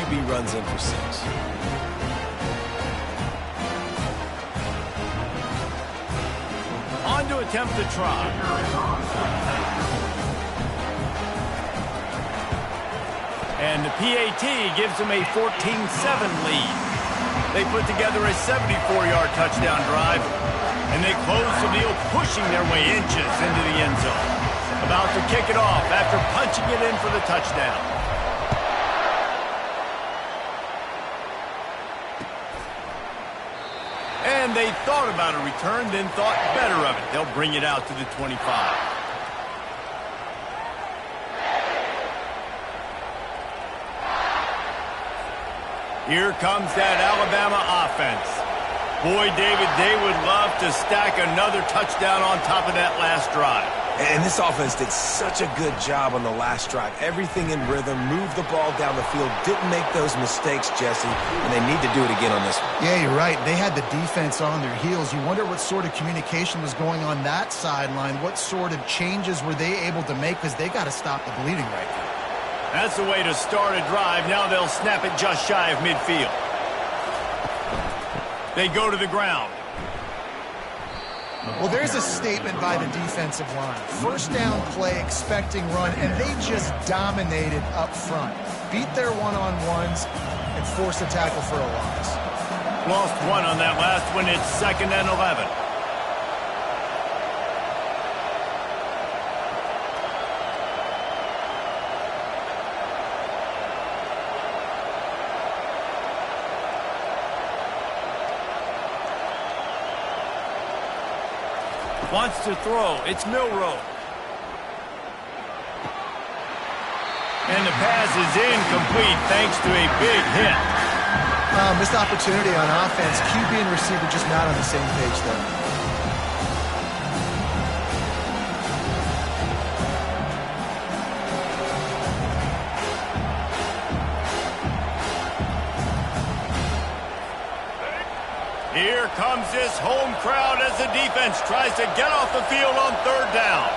QB runs in for 6. On to attempt the try. And the PAT gives them a 14-7 lead. They put together a 74-yard touchdown drive, and they close the deal, pushing their way inches into the end zone. About to kick it off after punching it in for the touchdown. And they thought about a return, then thought better of it. They'll bring it out to the 25. Here comes that Alabama offense. Boy, David, they would love to stack another touchdown on top of that last drive. And this offense did such a good job on the last drive. Everything in rhythm, moved the ball down the field, didn't make those mistakes, Jesse, and they need to do it again on this one. Yeah, you're right. They had the defense on their heels. You wonder what sort of communication was going on that sideline. What sort of changes were they able to make, because they got to stop the bleeding right now. That's the way to start a drive. Now they'll snap it just shy of midfield. They go to the ground. Well, there's a statement by the defensive line. First down play, expecting run, and they just dominated up front. Beat their one-on-ones and forced a tackle for a loss. Lost one on that last one. It's 2nd and 11. Wants to throw. It's Milroe. And the pass is incomplete thanks to a big hit. Missed opportunity on offense. QB and receiver just not on the same page there. Here comes this home crowd as the defense tries to get off the field on 3rd down.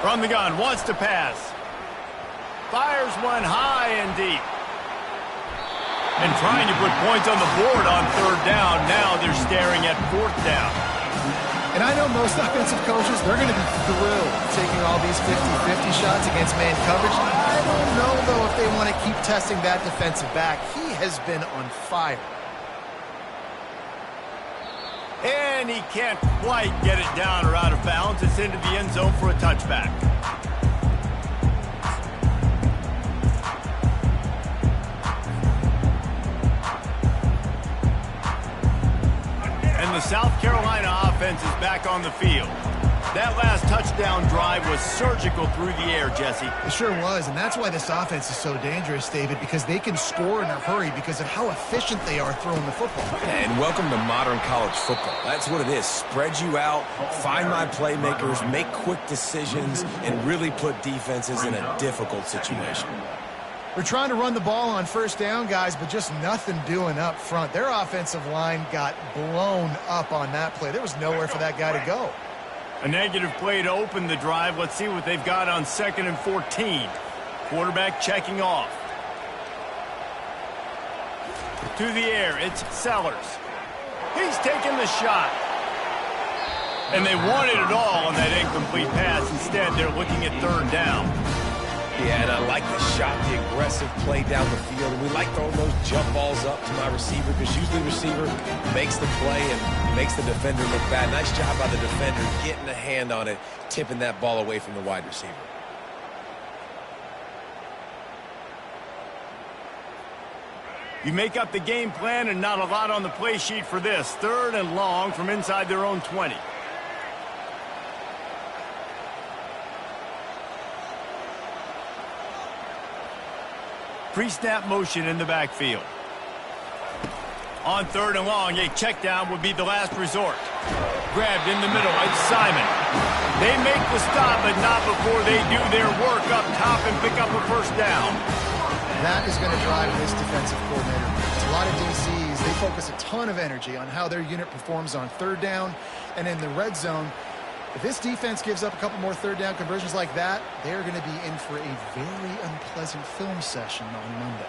From the gun, wants to pass. Fires one high and deep. And trying to put points on the board on 3rd down. Now they're staring at 4th down. And I know most offensive coaches, they're going to be thrilled taking all these 50-50 shots against man coverage. I don't know, though, if they want to keep testing that defensive back. He has been on fire. And he can't quite get it down or out of bounds. It's into the end zone for a touchback. The South Carolina offense is back on the field. That last touchdown drive was surgical through the air, Jesse. It sure was, and that's why this offense is so dangerous, David, because they can score in a hurry because of how efficient they are throwing the football. And welcome to modern college football. That's what it is. Spread you out, find my playmakers, make quick decisions, and really put defenses in a difficult situation. They're trying to run the ball on 1st down, guys, but just nothing doing up front. Their offensive line got blown up on that play. There was nowhere for that guy to go. A negative play to open the drive. Let's see what they've got on 2nd and 14. Quarterback checking off. To the air, it's Sellers. He's taking the shot. And they wanted it all on that incomplete pass. Instead, they're looking at 3rd down. Yeah, and I like the shot, the aggressive play down the field. And we like throwing those jump balls up to my receiver because usually the receiver makes the play and makes the defender look bad. Nice job by the defender getting a hand on it, tipping that ball away from the wide receiver. You make up the game plan and not a lot on the play sheet for this. 3rd and long from inside their own 20. Pre-snap motion in the backfield. On 3rd and long, a check down would be the last resort. Grabbed in the middle, it's Simon. They make the stop, but not before they do their work up top and pick up a 1st down. That is going to drive this defensive coordinator A lot of DCs, they focus a ton of energy on how their unit performs on third down and in the red zone. If this defense gives up a couple more third down conversions like that, they're going to be in for a very unpleasant film session on Monday.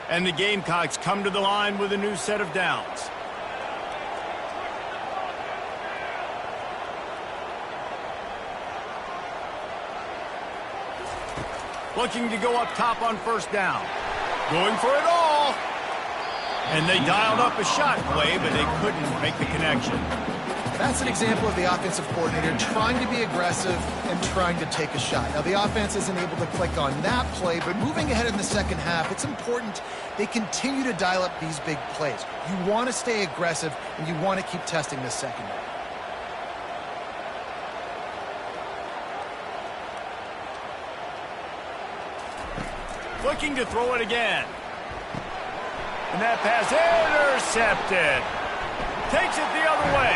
And the Gamecocks come to the line with a new set of downs. Looking to go up top on first down. Going for it all. And they dialed up a shot play, but they couldn't make the connection. That's an example of the offensive coordinator trying to be aggressive and trying to take a shot. Now, the offense isn't able to click on that play, but moving ahead in the second half, it's important they continue to dial up these big plays. You want to stay aggressive, and you want to keep testing the secondary. Looking to throw it again. And that pass intercepted. Takes it the other way.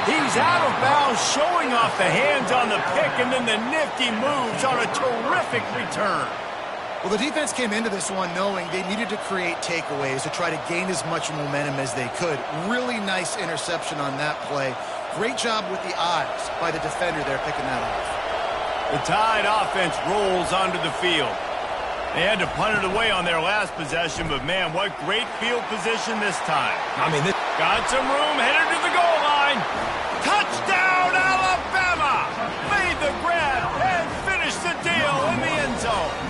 He's out of bounds, showing off the hands on the pick, and then the nifty moves on a terrific return. Well, the defense came into this one knowing they needed to create takeaways to try to gain as much momentum as they could. Really nice interception on that play. Great job with the eyes by the defender there picking that off. The Tide offense rolls onto the field. They had to punt it away on their last possession, but man, what great field position this time. I mean, this Got some room, headed to the goal line. Touchdown, Alabama! Made the grab and finished the deal in the end zone.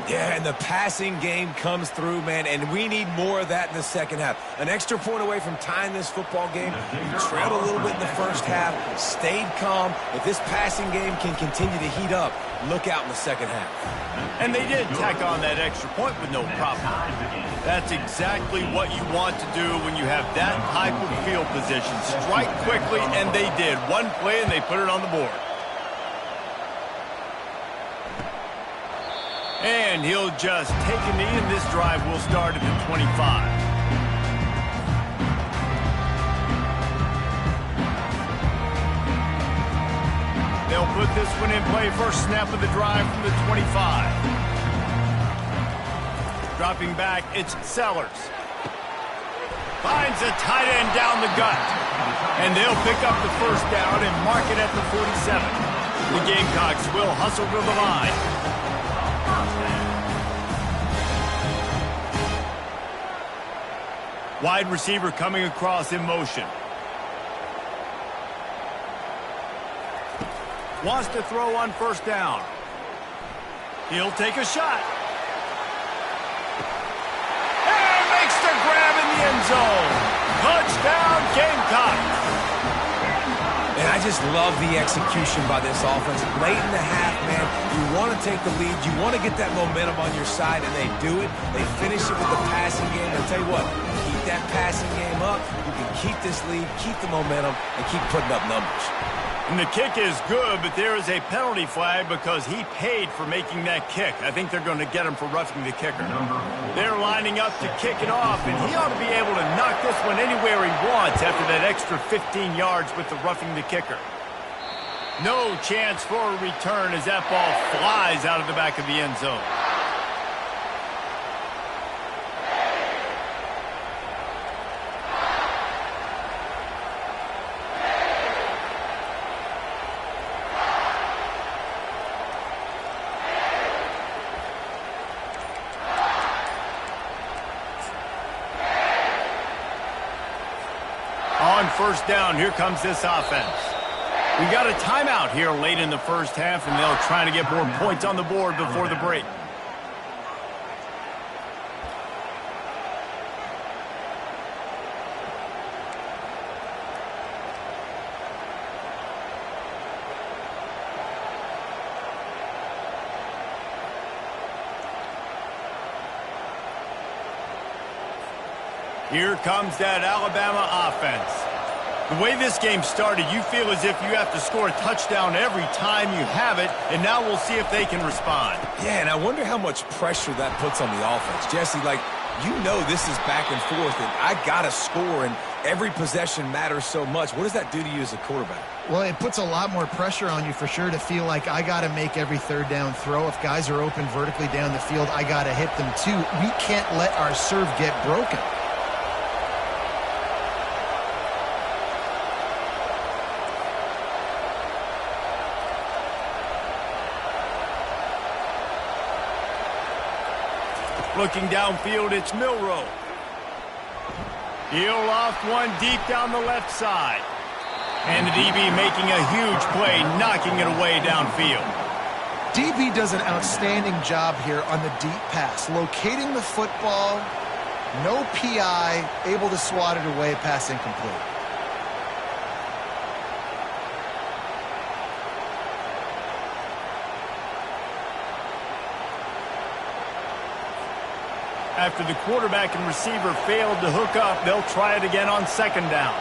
Yeah, and the passing game comes through, man, and we need more of that in the second half. An extra point away from tying this football game. You trailed a little bit in the first half, stayed calm. If this passing game can continue to heat up, look out in the second half. And they did tack on that extra point with no problem. That's exactly what you want to do when you have that type of field position. Strike quickly, and they did. One play, and they put it on the board. And he'll just take a knee, and this drive will start at the 25. They'll put this one in play. First snap of the drive from the 25. Dropping back, it's Sellers. Finds a tight end down the gut. And they'll pick up the first down and mark it at the 47. The Gamecocks will hustle to the line. Wide receiver coming across in motion. Wants to throw on first down. He'll take a shot. And makes the grab in the end zone. Touchdown, Gamecocks. And I just love the execution by this offense. Late in the half, man, you want to take the lead. You want to get that momentum on your side, and they do it. They finish it with the passing game. I'll tell you what, keep that passing game up. You can keep this lead, keep the momentum, and keep putting up numbers. And the kick is good, but there is a penalty flag because he paid for making that kick. I think they're going to get him for roughing the kicker. They're lining up to kick it off, and he ought to be able to knock this one anywhere he wants after that extra 15 yards with the roughing the kicker. No chance for a return as that ball flies out of the back of the end zone. On first down, here comes this offense. We got a timeout here late in the first half, and they'll try to get more points on the board before the break. Here comes that Alabama offense. The way this game started, you feel as if you have to score a touchdown every time you have it, and now we'll see if they can respond. Yeah, and I wonder how much pressure that puts on the offense. Jesse, like, You know this is back and forth, and I got to score, and every possession matters so much. What does that do to you as a quarterback? Well, it puts a lot more pressure on you for sure to feel like I got to make every third down throw. If guys are open vertically down the field, I got to hit them too. We can't let our serve get broken. Looking downfield, it's Milroe. He'll loft one deep down the left side. And the DB making a huge play, knocking it away downfield. DB does an outstanding job here on the deep pass, locating the football, no PI, able to swat it away, pass incomplete. After the quarterback and receiver failed to hook up, they'll try it again on second down.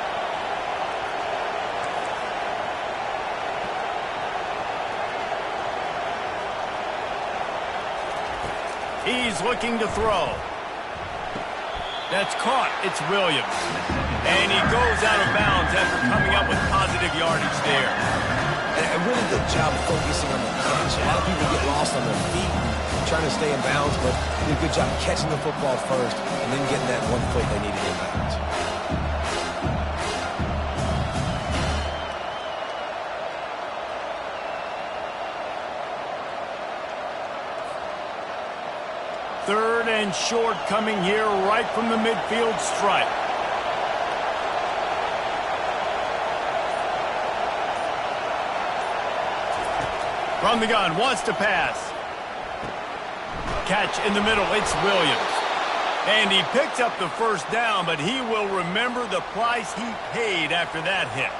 He's looking to throw. That's caught. It's Williams. And he goes out of bounds after coming up with positive yardage there. A really good job focusing on the catch. A lot of people get lost on their feet and trying to stay in bounds, but did a good job catching the football first and then getting that one foot they needed in bounds. Third and short coming here right from the midfield stripe. From the gun, wants to pass. Catch in the middle, it's Williams. And he picks up the first down, but he will remember the price he paid after that hit.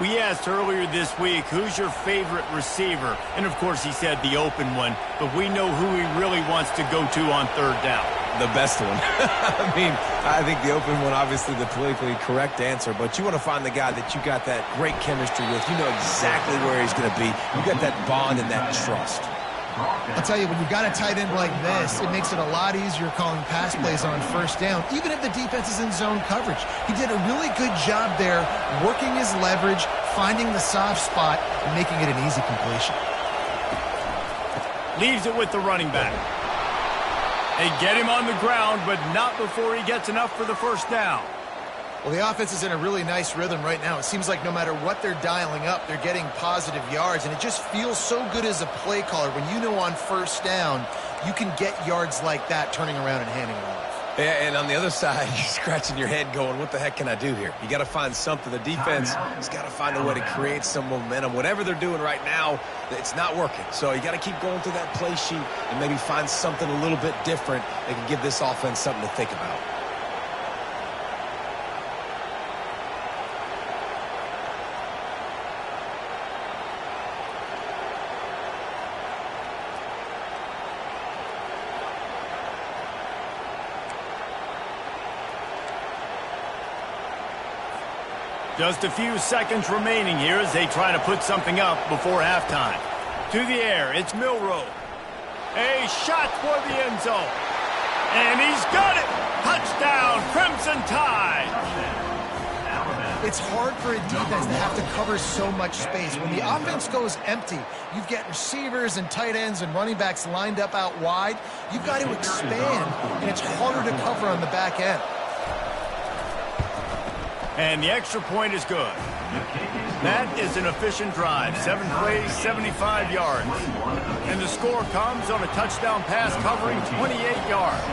We asked earlier this week, who's your favorite receiver? And, of course, he said the open one, but we know who he really wants to go to on third down. The best one. I mean, I think the open one, obviously the politically correct answer, but you want to find the guy that you got that great chemistry with. You know exactly where he's going to be. You got that bond and that trust. I'll tell you, when you've got a tight end like this, it makes it a lot easier calling pass plays on first down, even if the defense is in zone coverage. He did a really good job there, working his leverage, finding the soft spot, and making it an easy completion. Leaves it with the running back. They get him on the ground, but not before he gets enough for the first down. Well, the offense is in a really nice rhythm right now. It seems like no matter what they're dialing up, they're getting positive yards, and it just feels so good as a play caller when you know on first down you can get yards like that turning around and handing it off. Yeah, and on the other side, you're scratching your head going, what the heck can I do here? You got to find something. The defense has got to find a way to create some momentum. Whatever they're doing right now, it's not working. So you got to keep going through that play sheet and maybe find something a little bit different that can give this offense something to think about. Just a few seconds remaining here as they try to put something up before halftime. To the air, it's Milroe. A shot for the end zone. And he's got it! Touchdown, Crimson Tide! It's hard for a defense to have to cover so much space. When the offense goes empty, you've got receivers and tight ends and running backs lined up out wide. You've got to expand, and it's harder to cover on the back end. And the extra point is good. That is an efficient drive. 7 plays, 75 yards. And the score comes on a touchdown pass covering 28 yards.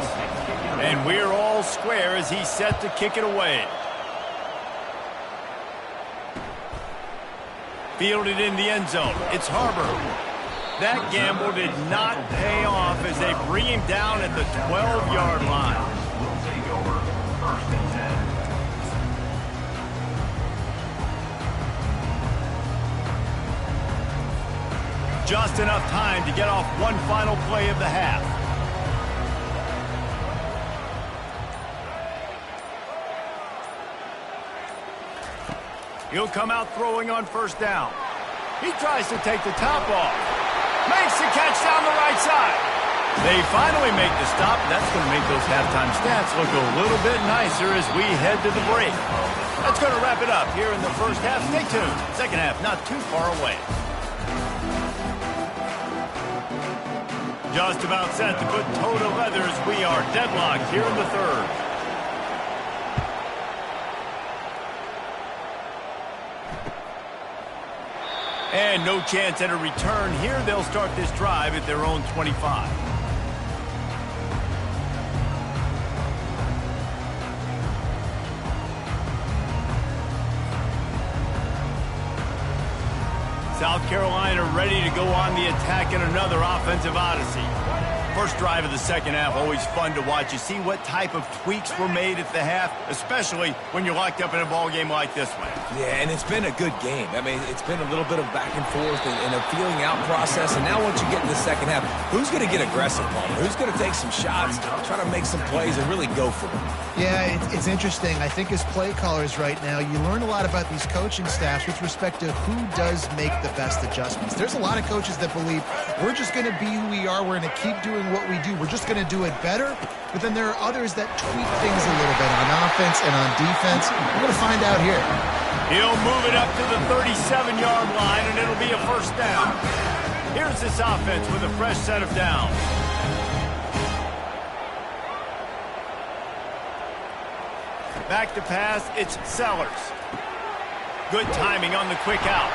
And we're all square as he's set to kick it away. Fielded in the end zone. It's Harbor. That gamble did not pay off as they bring him down at the 12-yard line. Just enough time to get off one final play of the half. He'll come out throwing on first down. He tries to take the top off. Makes the catch down the right side. They finally make the stop. That's going to make those halftime stats look a little bit nicer as we head to the break. That's going to wrap it up here in the first half. Stay tuned. Second half not too far away. Just about set to put toe to leather as we are deadlocked here in the third. And no chance at a return here. They'll start this drive at their own 25. South Carolina ready to go on the attack in another offensive odyssey. First drive of the second half, always fun to watch. You see what type of tweaks were made at the half, especially when you're locked up in a ball game like this one. Yeah, and it's been a good game. I mean, it's been a little bit of back and forth and a feeling out process. And now once you get in the second half, who's going to get aggressive, Palmer? Who's going to take some shots, try to make some plays, and really go for them? Yeah, it's interesting. I think as play callers right now, you learn a lot about these coaching staffs with respect to who does make the best adjustments. There's a lot of coaches that believe we're just going to be who we are. We're going to keep doing what we do. We're just going to do it better. But then there are others that tweak things a little bit on offense and on defense. We're going to find out here. He'll move it up to the 37-yard line, and it'll be a first down. Here's this offense with a fresh set of downs. Back to pass, it's Sellers. Good timing on the quick out.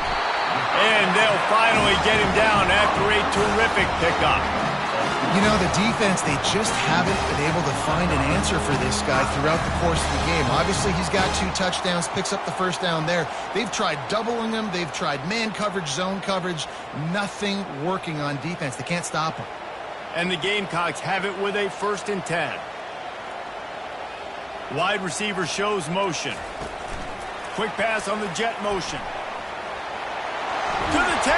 And they'll finally get him down after a terrific pickup. You know, the defense, they just haven't been able to find an answer for this guy throughout the course of the game. Obviously, he's got 2 touchdowns, picks up the first down there. They've tried doubling him. They've tried man coverage, zone coverage. Nothing working on defense. They can't stop him. And the Gamecocks have it with a 1st and 10. Wide receiver shows motion. Quick pass on the jet motion. To the 10.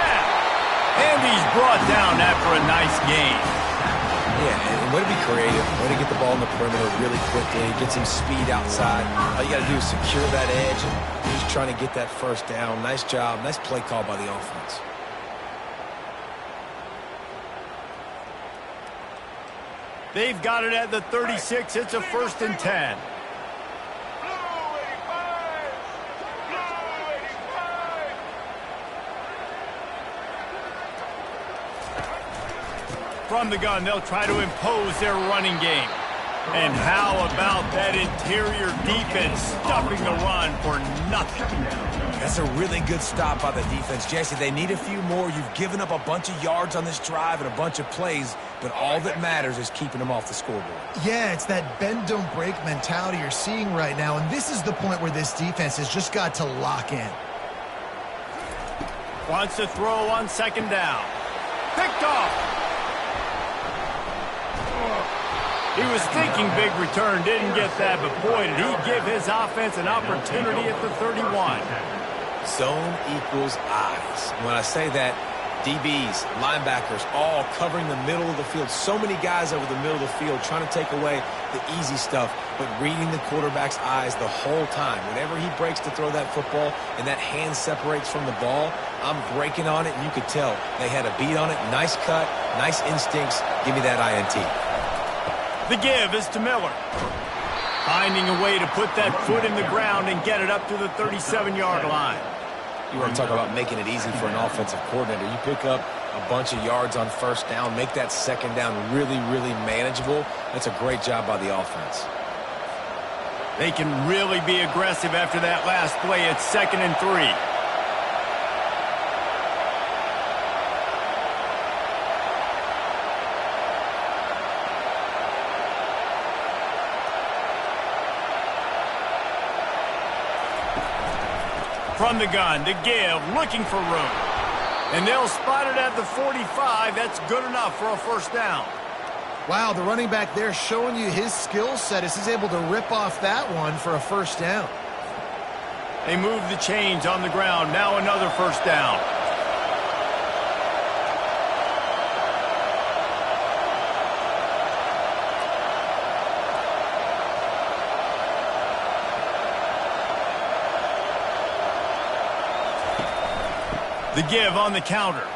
And he's brought down after a nice gain. Yeah, and way to be creative, way to get the ball in the perimeter really quickly, get some speed outside. All you got to do is secure that edge, and you're just trying to get that first down. Nice job, nice play call by the offense. They've got it at the 36. It's a 1st and 10. From the gun, they'll try to impose their running game. And how about that interior defense stuffing the run for nothing? That's a really good stop by the defense. Jesse, they need a few more. You've given up a bunch of yards on this drive and a bunch of plays, but all that matters is keeping them off the scoreboard. Yeah, it's that bend, don't break mentality you're seeing right now, and this is the point where this defense has just got to lock in. Wants to throw on 2nd down. Picked off. He was thinking big return, didn't get that, but boy, did he give his offense an opportunity at the 31. Zone equals eyes. When I say that, DBs, linebackers, all covering the middle of the field. So many guys over the middle of the field trying to take away the easy stuff, but reading the quarterback's eyes the whole time. Whenever he breaks to throw that football and that hand separates from the ball, I'm breaking on it, and you could tell they had a beat on it. Nice cut, nice instincts. Give me that INT. The give is to Miller. Finding a way to put that foot in the ground and get it up to the 37-yard line. You want to talk about making it easy for an offensive coordinator. You pick up a bunch of yards on 1st down, make that 2nd down really, really manageable. That's a great job by the offense. They can really be aggressive after that last play. It's 2nd and 3. From the gun, to give, looking for room. And they'll spot it at the 45. That's good enough for a 1st down. Wow, the running back there showing you his skill set as he's able to rip off that one for a 1st down. They move the chains on the ground. Now another 1st down. The give on the counter.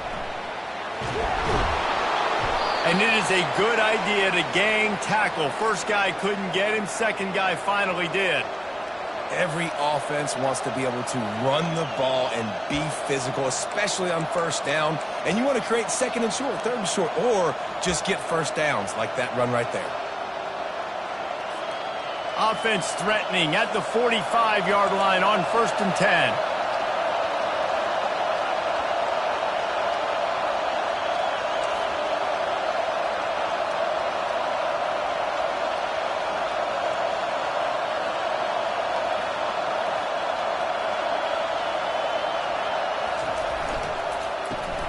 And it is a good idea to gang tackle. First guy couldn't get him, second guy finally did. Every offense wants to be able to run the ball and be physical, especially on first down. And you want to create second and short, third and short, or just get first downs like that run right there. Offense threatening at the 45-yard line on 1st and 10.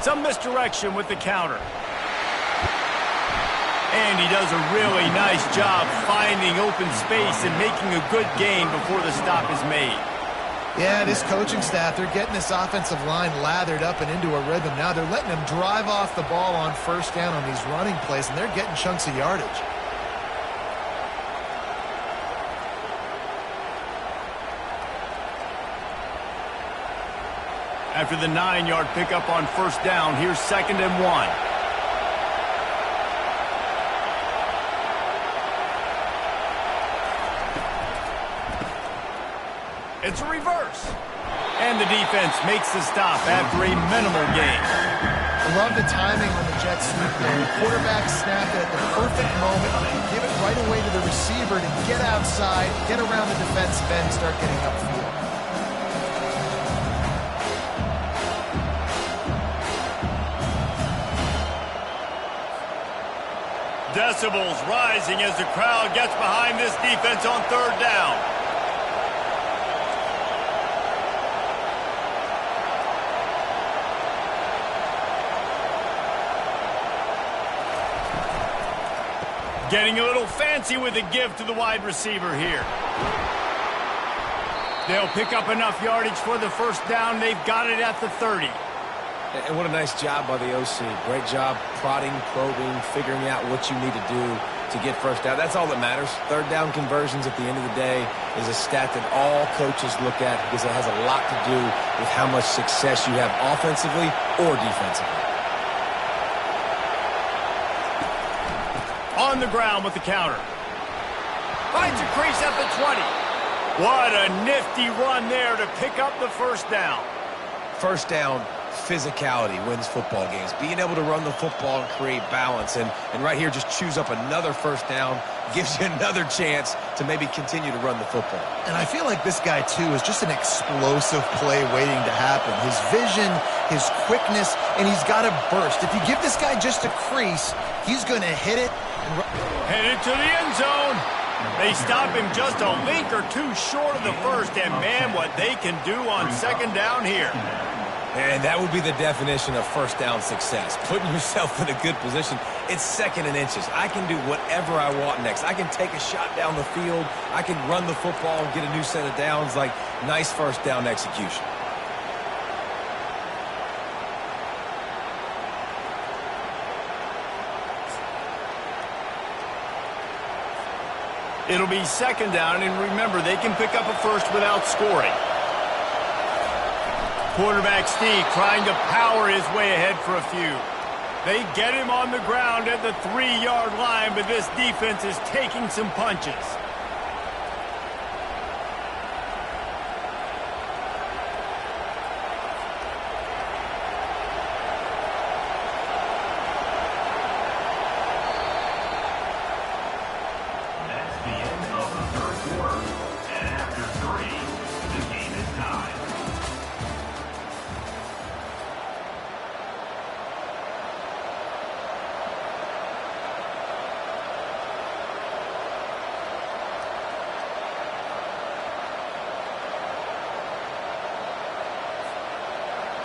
Some misdirection with the counter. And he does a really nice job finding open space and making a good gain before the stop is made. Yeah, this coaching staff, they're getting this offensive line lathered up and into a rhythm. Now they're letting them drive off the ball on first down on these running plays, and they're getting chunks of yardage. After the 9-yard pickup on first down, here's 2nd and 1. It's a reverse. And the defense makes the stop after a minimal gain. I love the timing on the jet sweep there. The quarterback snapped it at the perfect moment. Give it right away to the receiver to get outside, get around the defensive end, start getting upfield. Decibels rising as the crowd gets behind this defense on 3rd down. Getting a little fancy with a give to the wide receiver here. They'll pick up enough yardage for the first down. They've got it at the 30. And what a nice job by the OC. Great job prodding, probing, figuring out what you need to do to get first down. That's all that matters. Third down conversions at the end of the day is a stat that all coaches look at because it has a lot to do with how much success you have offensively or defensively. On the ground with the counter. Finds a crease at the 20. What a nifty run there to pick up the first down. First down, physicality wins football games. Being able to run the football and create balance. And right here, just choose up another first down, gives you another chance to maybe continue to run the football. And I feel like this guy, too, is just an explosive play waiting to happen. His vision, his quickness, and he's got a burst. If you give this guy just a crease, he's going to hit it. Headed to the end zone. They stop him just a link or two short of the first, and man, what they can do on 2nd down here. And that would be the definition of first down success. Putting yourself in a good position. It's 2nd and inches. I can do whatever I want next. I can take a shot down the field. I can run the football and get a new set of downs. Like, nice first down execution. It'll be 2nd down, and remember, they can pick up a first without scoring. Quarterback Steve trying to power his way ahead for a few. They get him on the ground at the 3-yard line, but this defense is taking some punches.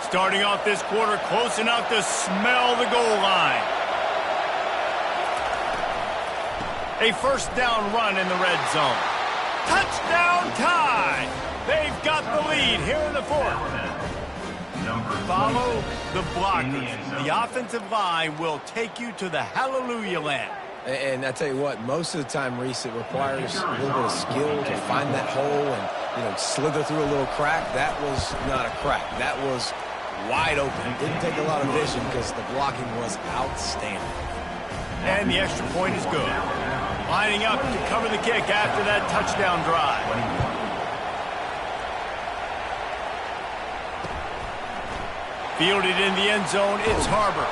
Starting off this quarter close enough to smell the goal line. A first down run in the red zone. Touchdown tie! They've got the lead here in the 4th. Follow the blockers. The offensive line will take you to the hallelujah land. And I tell you what, most of the time, Reese, it requires a little bit of skill to find that hole and, slither through a little crack. That was not a crack. That was wide open. It didn't take a lot of vision because the blocking was outstanding. And the extra point is good. Lining up to cover the kick after that touchdown drive. Fielded in the end zone, it's Harbor.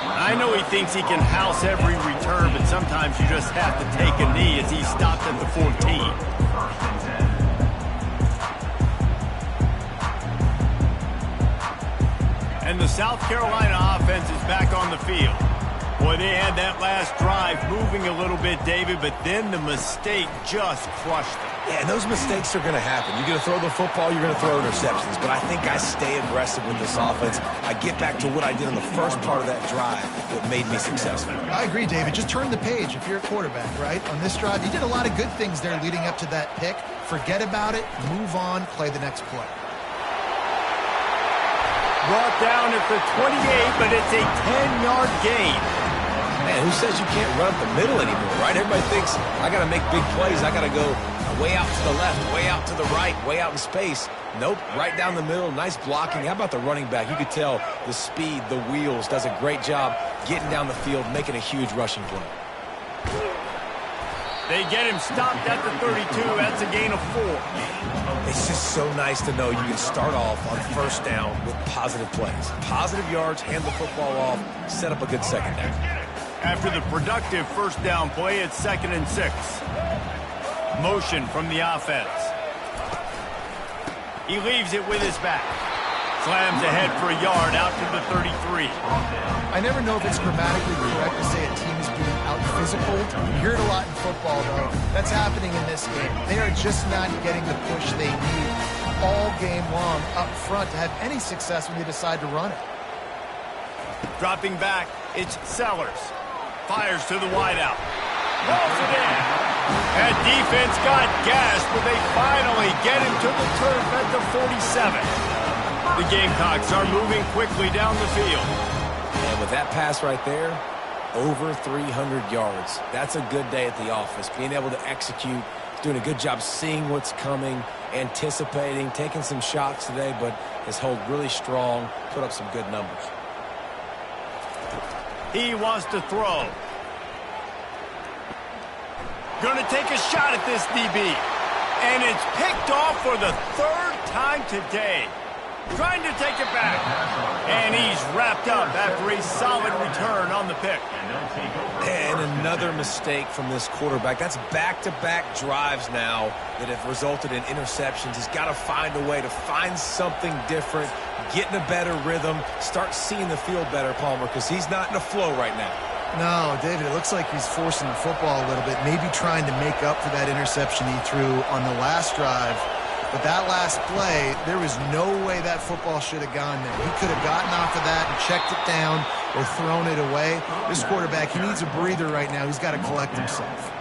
I know he thinks he can house every return, but sometimes you just have to take a knee as he stopped at the 14. And the South Carolina offense is back on the field. Boy, they had that last drive moving a little bit, David, but then the mistake just crushed them. Yeah, and those mistakes are going to happen. You're going to throw the football, you're going to throw interceptions. But I think I stay aggressive with this offense. I get back to what I did in the first part of that drive that made me successful. I agree, David. Just turn the page if you're a quarterback, right? On this drive, you did a lot of good things there leading up to that pick. Forget about it, move on, play the next play. Brought down at the 28, but it's a 10-yard gain. Man, who says you can't run up the middle anymore, right? Everybody thinks I got to make big plays. I got to go way out to the left, way out to the right, way out in space. Nope, right down the middle, nice blocking. How about the running back? You could tell the speed, the wheels, does a great job getting down the field, making a huge rushing play. They get him stopped at the 32. That's a gain of 4. It's just so nice to know you can start off on first down with positive plays. Positive yards, hand the football off, set up a good second down. After the productive first down play, it's 2nd and 6. Motion from the offense. He leaves it with his back. Slams ahead for a yard out to the 33. I never know if it's grammatically correct to say a team is being out-physical. You hear it a lot in football, though. That's happening in this game. They are just not getting the push they need all game long up front to have any success when they decide to run it. Dropping back, it's Sellers. Fires to the wideout. Rolls it in. That defense got gassed, but they finally get him to the turf at the 47. The Gamecocks are moving quickly down the field. And with that pass right there, over 300 yards. That's a good day at the office. Being able to execute, doing a good job seeing what's coming, anticipating, taking some shots today, but has held really strong, put up some good numbers. He wants to throw. Going to take a shot at this DB. And it's picked off for the 3rd time today. Trying to take it back. And he's wrapped up after a solid return on the pick. And another mistake from this quarterback. That's back-to-back drives now that have resulted in interceptions. He's got to find a way to find something different, get in a better rhythm, start seeing the field better, Palmer, because he's not in a flow right now. No, David, it looks like he's forcing the football a little bit, maybe trying to make up for that interception he threw on the last drive. But that last play, there was no way that football should have gone there. He could have gotten off of that and checked it down or thrown it away. This quarterback, he needs a breather right now. He's got to collect himself.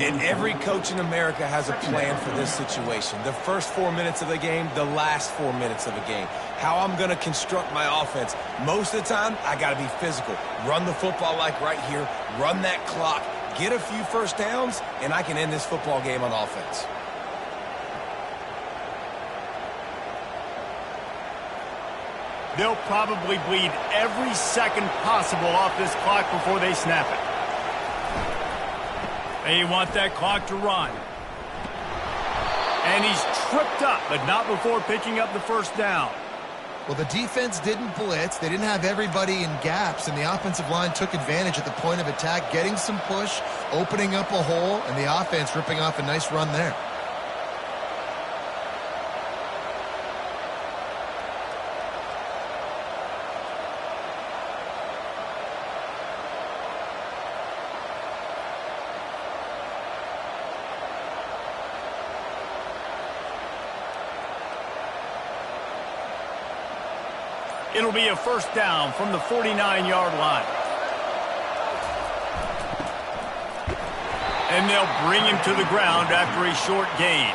And every coach in America has a plan for this situation. The first 4 minutes of the game, the last 4 minutes of the game. How I'm going to construct my offense. Most of the time, I got to be physical. Run the football like right here. Run that clock. Get a few first downs, and I can end this football game on offense. They'll probably bleed every second possible off this clock before they snap it. They want that clock to run. And he's tripped up, but not before picking up the first down. Well, the defense didn't blitz. They didn't have everybody in gaps, and the offensive line took advantage at the point of attack, getting some push, opening up a hole, and the offense ripping off a nice run there. It'll be a first down from the 49-yard line. And they'll bring him to the ground after a short gain.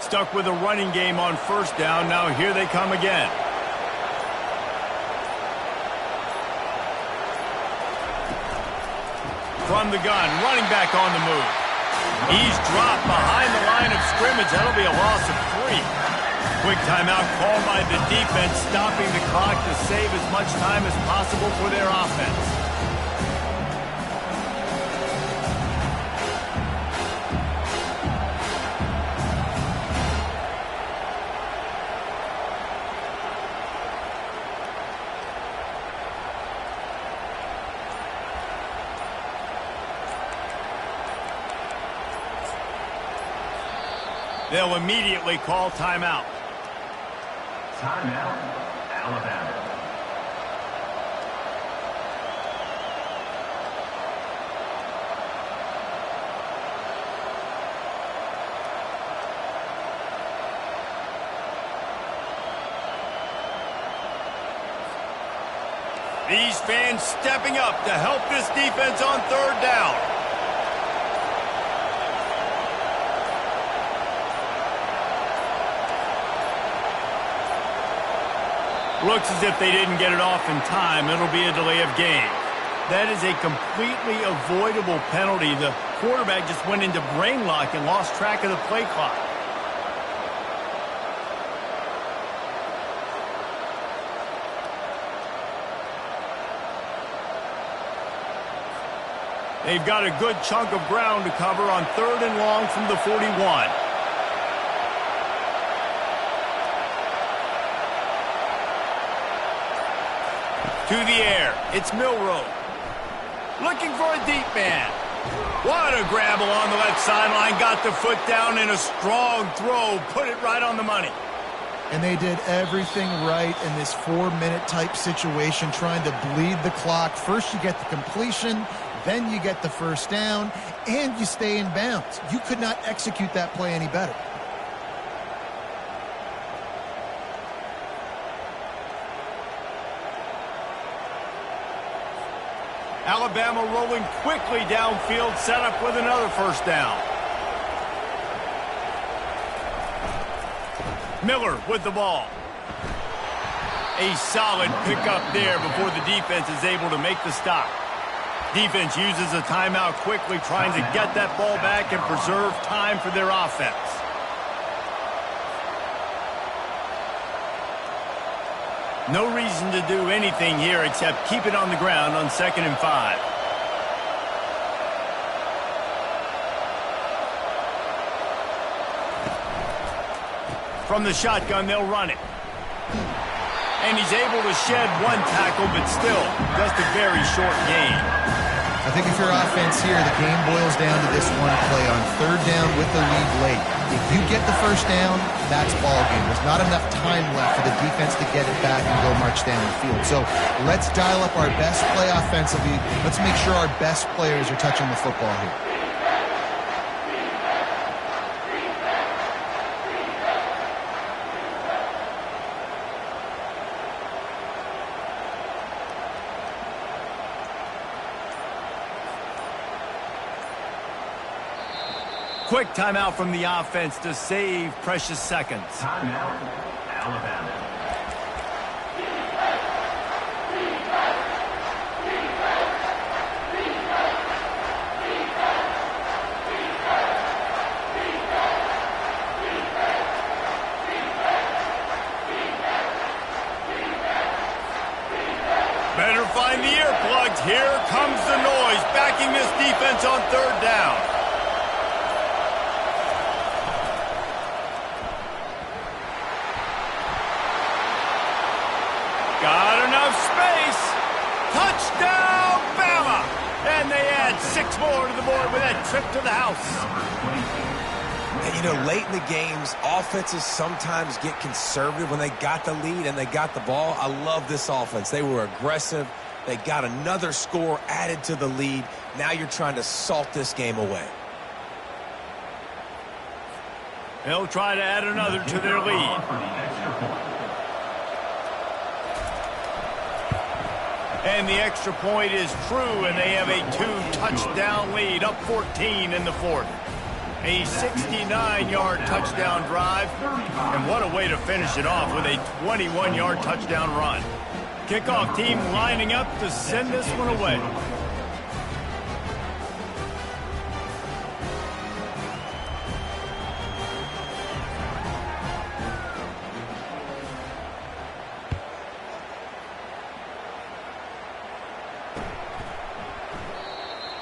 stuck with a running game on first down. Now here they come again. From the gun, running back on the move. He's dropped behind the line of scrimmage. That'll be a loss of 3. Quick timeout called by the defense, stopping the clock to save as much time as possible for their offense. They'll immediately call timeout. Timeout, Alabama. These fans stepping up to help this defense on third down. Looks as if they didn't get it off in time. It'll be a delay of game. That is a completely avoidable penalty. The quarterback just went into brain lock and lost track of the play clock. They've got a good chunk of ground to cover on third and long from the 41. To the air, it's Milroe. Looking for a deep man. What a grab along the left sideline. Got the foot down in a strong throw. Put it right on the money. And they did everything right in this 4-minute type situation, trying to bleed the clock. First you get the completion, then you get the first down, and you stay in bounds. You could not execute that play any better. Alabama rolling quickly downfield, set up with another first down. Miller with the ball. A solid pickup there before the defense is able to make the stop. Defense uses a timeout quickly, trying to get that ball back and preserve time for their offense. No reason to do anything here except keep it on the ground on 2nd and 5. From the shotgun, they'll run it. And he's able to shed one tackle, but still, just a very short gain. I think if you're offense here, the game boils down to this one play on third down with the lead late. If you get the first down, that's ball game. There's not enough time left for the defense to get it back and go march down the field. So let's dial up our best play offensively. Let's make sure our best players are touching the football here. Quick timeout from the offense to save precious seconds. Timeout, Alabama. Better find the earplugs. Here comes the noise, backing this defense on third down. Got enough space. Touchdown, Bama! And they add 6 more to the board with that trip to the house. And, you know, late in the games, offenses sometimes get conservative when they got the lead and they got the ball. I love this offense. They were aggressive. They got another score added to the lead. Now you're trying to salt this game away. They'll try to add another to their lead. And the extra point is true, and they have a 2-touchdown lead, up 14 in the 4th. A 69-yard touchdown drive. And what a way to finish it off with a 21-yard touchdown run. Kickoff team lining up to send this one away.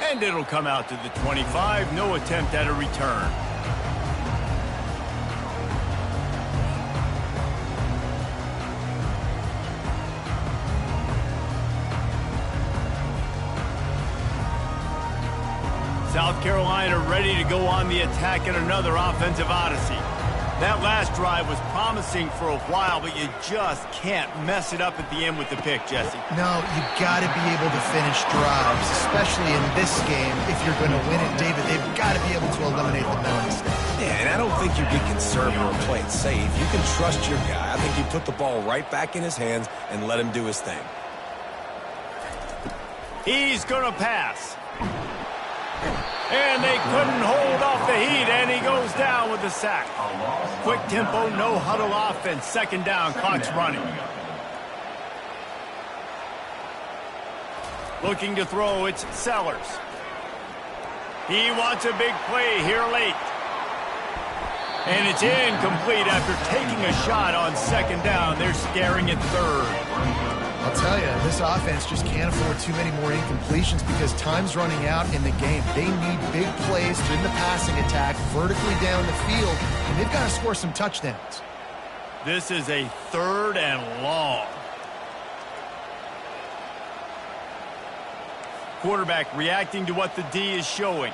And it'll come out to the 25. No attempt at a return. South Carolina ready to go on the attack in another offensive odyssey. That last drive was promising for a while, but you just can't mess it up at the end with the pick, Jesse. No, you got to be able to finish drives, especially in this game. If you're going to win it, David, they've got to be able to eliminate the mental mistakes. Yeah, and I don't think you get conservative or play it safe. You can trust your guy. I think you put the ball right back in his hands and let him do his thing. He's going to pass. And they couldn't hold off the heat, and he goes down with the sack. Quick tempo, no huddle offense. Second down, clock's running. Looking to throw, it's Sellers. He wants a big play here late. And it's incomplete after taking a shot on second down. They're scaring at third. I'll tell you, this offense just can't afford too many more incompletions because time's running out in the game. They need big plays in the passing attack, vertically down the field, and they've got to score some touchdowns. This is a third and long. Quarterback reacting to what the D is showing.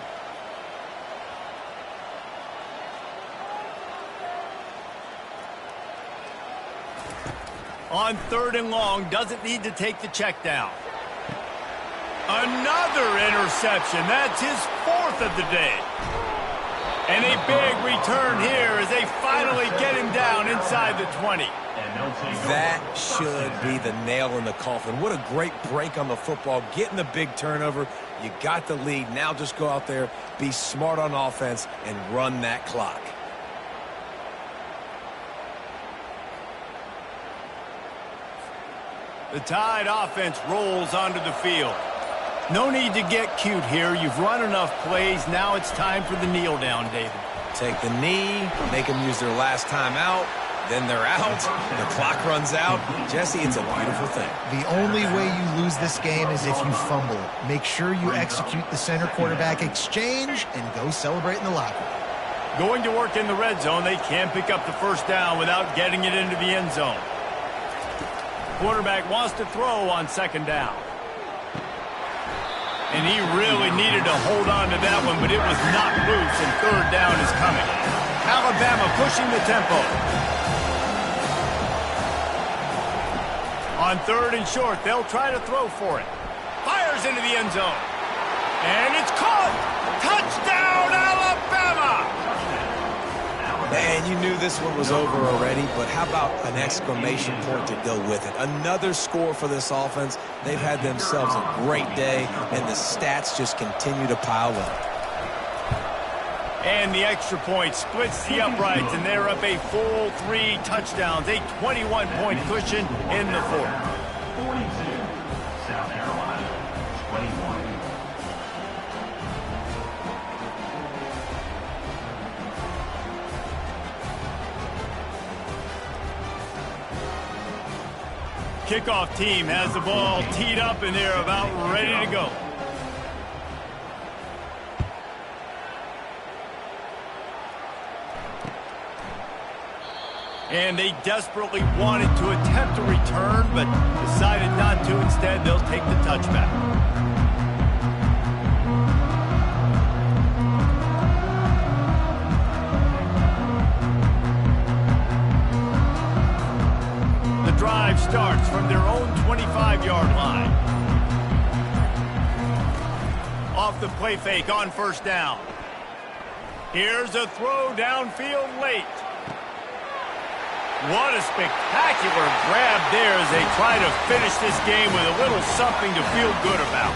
On third and long, doesn't need to take the check down. Another interception. That's his fourth of the day. And a big return here as they finally get him down inside the 20. That should be the nail in the coffin. What a great break on the football. Getting the big turnover. You got the lead. Now just go out there, be smart on offense, and run that clock. The Tide offense rolls onto the field. No need to get cute here. You've run enough plays. Now it's time for the kneel down, David. Take the knee, make them use their last time out, then they're out. The clock runs out. Jesse, it's a beautiful thing. The only way you lose this game is if you fumble. Make sure you execute the center quarterback exchange and go celebrate in the locker room. Going to work in the red zone. They can't pick up the first down without getting it into the end zone. Quarterback wants to throw on second down. And he really needed to hold on to that one, but it was not loose, and third down is coming. Alabama pushing the tempo. On third and short, they'll try to throw for it. Fires into the end zone. And it's caught! Touchdown, Alabama! And you knew this one was over already, but how about an exclamation point to go with it? Another score for this offense. They've had themselves a great day, and the stats just continue to pile up. And the extra point splits the uprights, and they're up a full 3 touchdowns, a 21-point cushion in the fourth. 42, South Carolina, 21. Kickoff team has the ball teed up, and they're about ready to go. And they desperately wanted to attempt a return, but decided not to. Instead, they'll take the touchback. The drive starts from their own 25-yard line. Off the play fake on first down. Here's a throw downfield late. What a spectacular grab there as they try to finish this game with a little something to feel good about.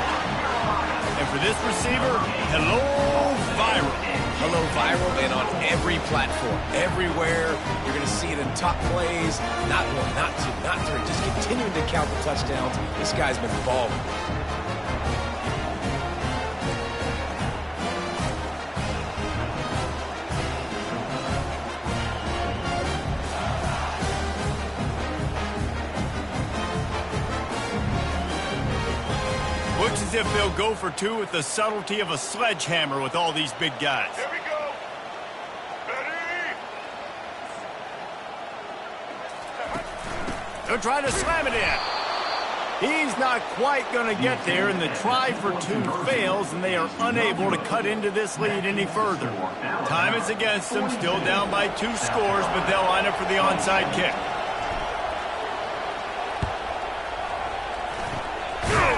And for this receiver, hello, viral. Hello, viral, and on every platform, everywhere. You're going to see it in top plays. Not one, not two, not three. Just continuing to count the touchdowns. This guy's been balling. Looks as if they'll go for two with the subtlety of a sledgehammer with all these big guys. Here we go. Ready? They'll try to slam it in. He's not quite going to get there, and the try for two fails, and they are unable to cut into this lead any further. Time is against them, still down by 2 scores, but they'll line up for the onside kick.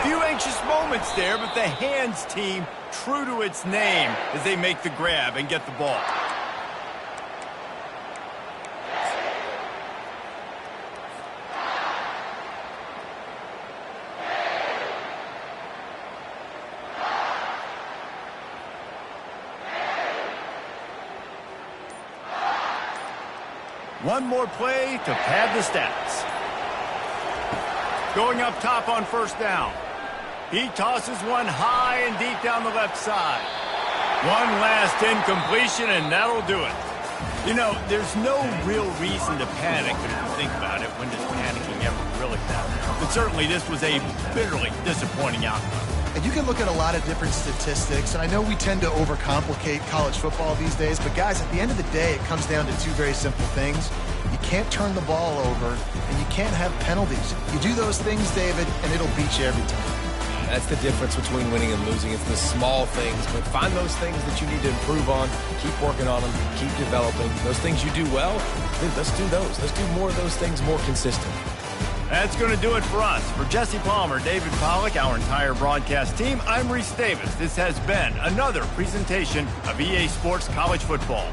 Few anxious moments there, but the hands team true to its name as they make the grab and get the ball. One more play to pad the stats. Going up top on first down. He tosses one high and deep down the left side. One last incompletion, and that'll do it. You know, there's no real reason to panic, but if you think about it, when does panicking ever really matter? But certainly this was a bitterly disappointing outcome. And you can look at a lot of different statistics, and I know we tend to overcomplicate college football these days, but guys, at the end of the day, it comes down to 2 very simple things. You can't turn the ball over, and you can't have penalties. You do those things, David, and it'll beat you every time. That's the difference between winning and losing. It's the small things, but find those things that you need to improve on. Keep working on them. Keep developing. Those things you do well, let's do those. Let's do more of those things more consistent. That's going to do it for us. For Jesse Palmer, David Packlj, our entire broadcast team, I'm Reese Davis. This has been another presentation of EA Sports College Football.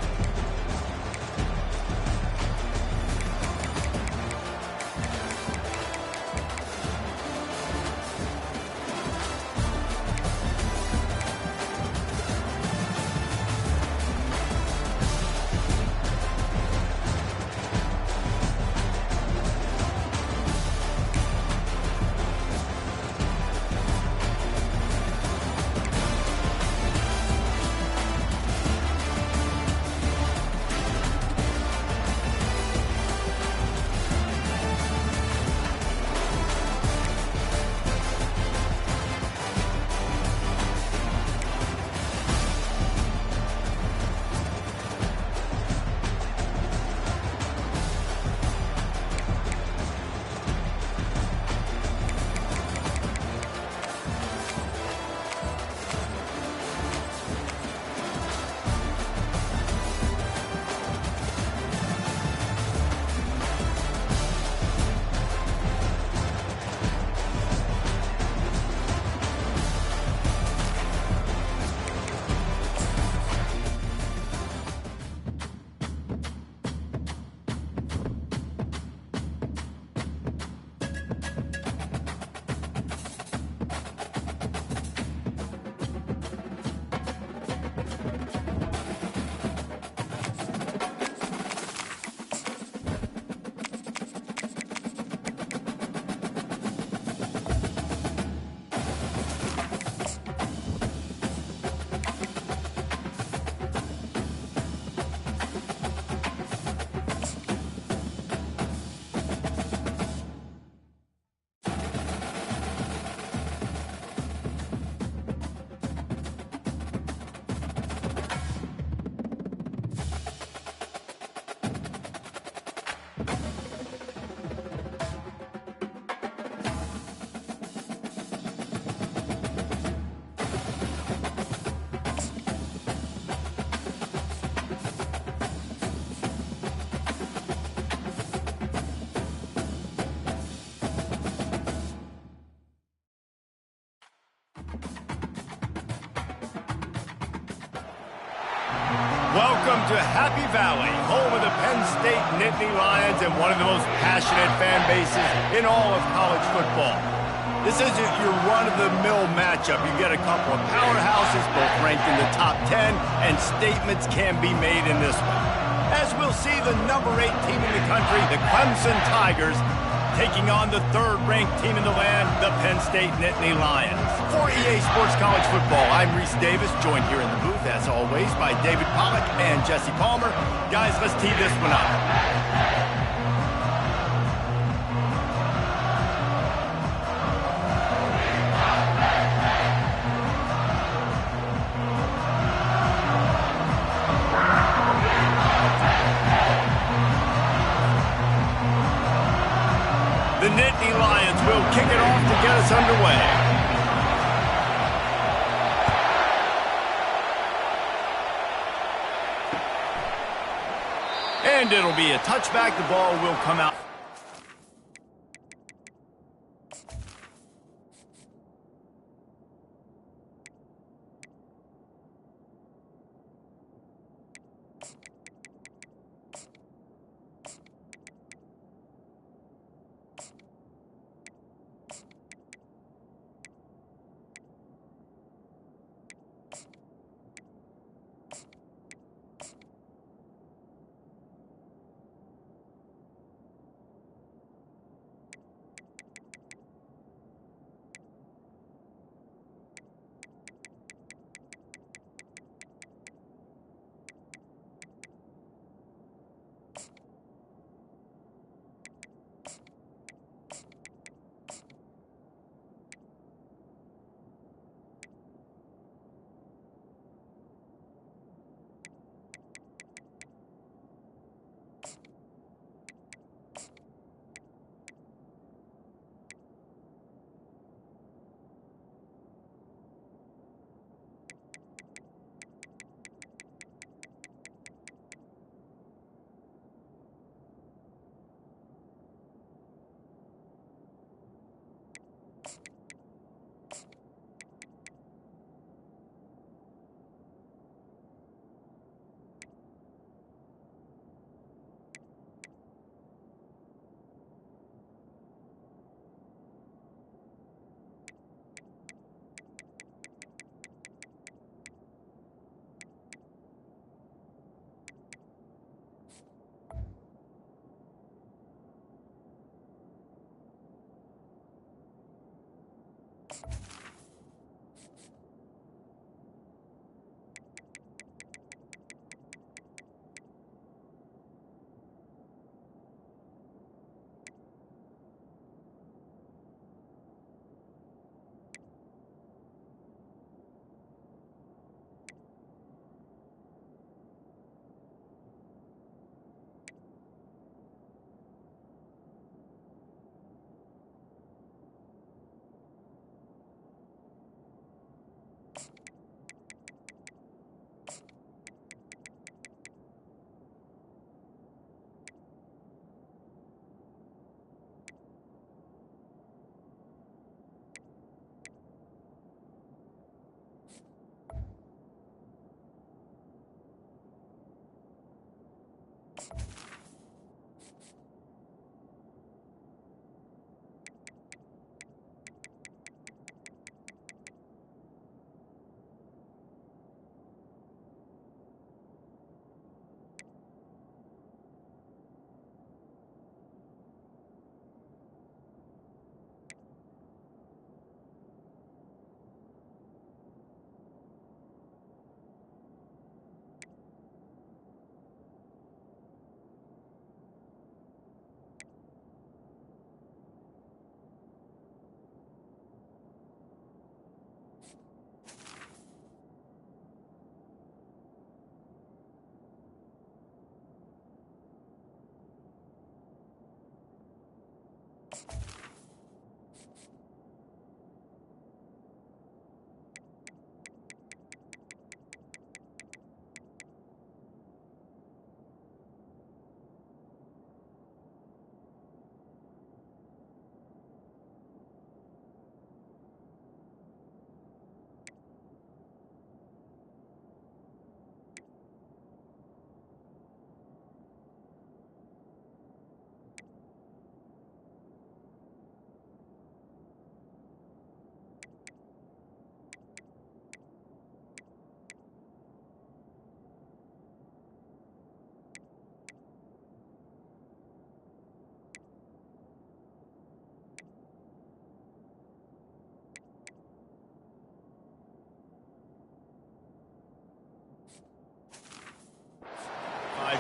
Welcome to Happy Valley, home of the Penn State Nittany Lions and one of the most passionate fan bases in all of college football. This isn't your run-of-the-mill matchup. matchup. You get a couple of powerhouses, both ranked in the top 10, and statements can be made in this one. As we'll see the number 8 team in the country, the Clemson Tigers, taking on the 3rd-ranked team in the land, the Penn State Nittany Lions. For EA Sports College Football, I'm Reese Davis, joined here in the booth, as always, by David Pollack and Jesse Palmer. Guys, let's tee this one up. The Nittany Lions will kick it off to get us underway. And it'll be a touchback. The ball will come out.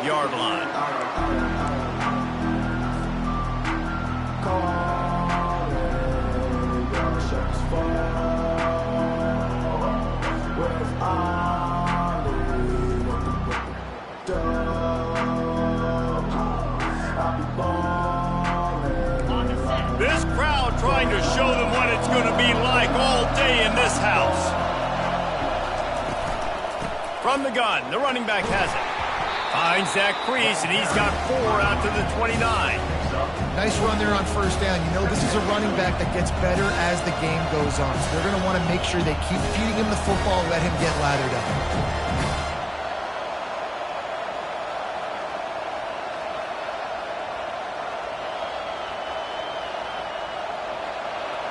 5-yard line. This crowd trying to show them what it's going to be like all day in this house. From the gun, the running back has it. Finds that crease, and he's got 4 out to the 29. Nice run there on first down. You know, this is a running back that gets better as the game goes on. So they're going to want to make sure they keep feeding him the football, let him get lathered up.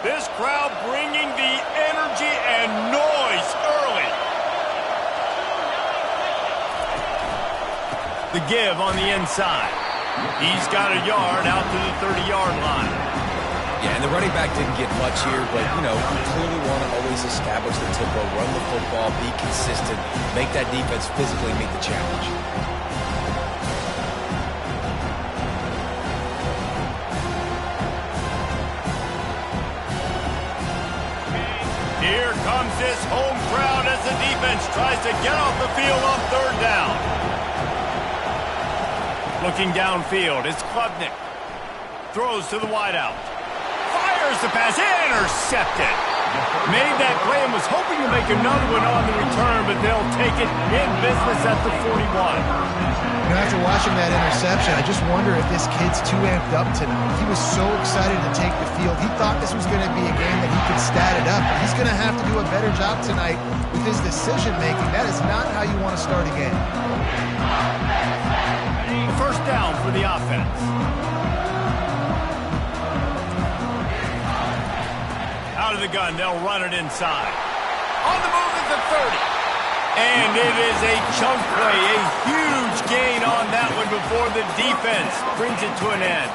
This crowd bringing the energy and noise early. The give on the inside. He's got a yard out to the 30-yard line. Yeah, and the running back didn't get much here, but, you know, you clearly want to always establish the tempo, run the football, be consistent, make that defense physically meet the challenge. Here comes this home crowd as the defense tries to get off the field on third down. Looking downfield, it's Klubnik. Throws to the wideout. Fires the pass, intercepted. Made that play and was hoping to make another one on the return, but they'll take it in business at the 41. You know, after watching that interception, I just wonder if this kid's too amped up tonight. He was so excited to take the field. He thought this was going to be a game that he could stat it up. But he's going to have to do a better job tonight with his decision-making. That is not how you want to start a game. The first down for the offense. Out of the gun, they'll run it inside. On the move at the 30. And it is a chunk play, a huge gain on that one before the defense brings it to an end.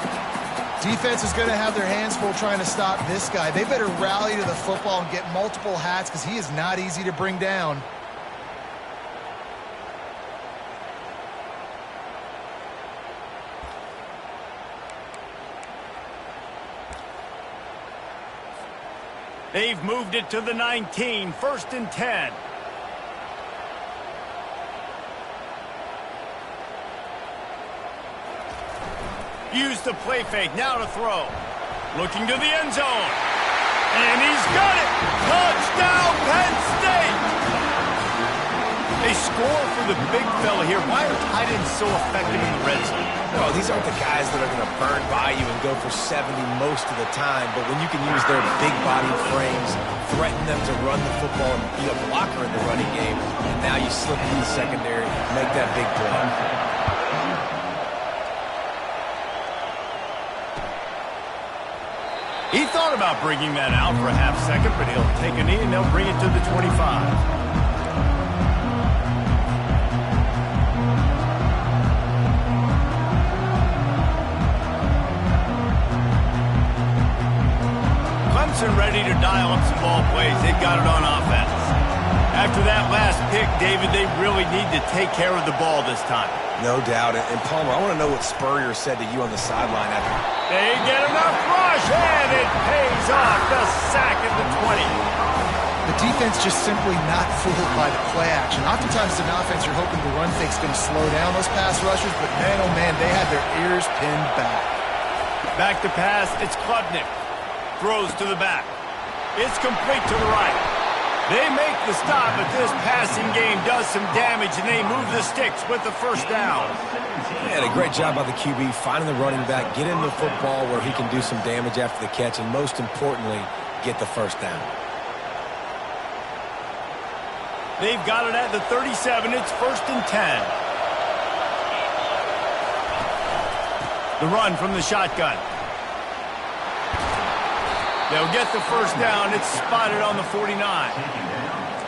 Defense is going to have their hands full trying to stop this guy. They better rally to the football and get multiple hats because he is not easy to bring down. They've moved it to the 19, 1st and 10. Use the play fake, now to throw. Looking to the end zone. And he's got it! Touchdown, Penn State! They score for the big fella here. Why are tight ends so effective in the red zone? No, these aren't the guys that are going to burn by you and go for 70 most of the time, but when you can use their big body frames, threaten them to run the football and be a blocker in the running game, and now you slip into the secondary, make that big play. He thought about bringing that out for a half second, but he'll take a knee and they'll bring it to the 25. Clemson ready to dial up some ball plays. They've got it on offense. After that last pick, David, they really need to take care of the ball this time. No doubt. And Palmer, I want to know what Spurrier said to you on the sideline after. They get enough rush, and it pays off. The sack at the 20. The defense just simply not fooled by the play action. Oftentimes, as an offense, you're hoping the run fake's going to slow down those pass rushers, but man, oh man, they had their ears pinned back. Back to pass, it's Klubnik. Throws to the back. It's complete to the right. They make the stop, but this passing game does some damage, and they move the sticks with the first down. Yeah, a great job by the QB, finding the running back, get him the football where he can do some damage after the catch, and most importantly, get the first down. They've got it at the 37. It's 1st and 10. The run from the shotgun. They'll get the first down. It's spotted on the 49.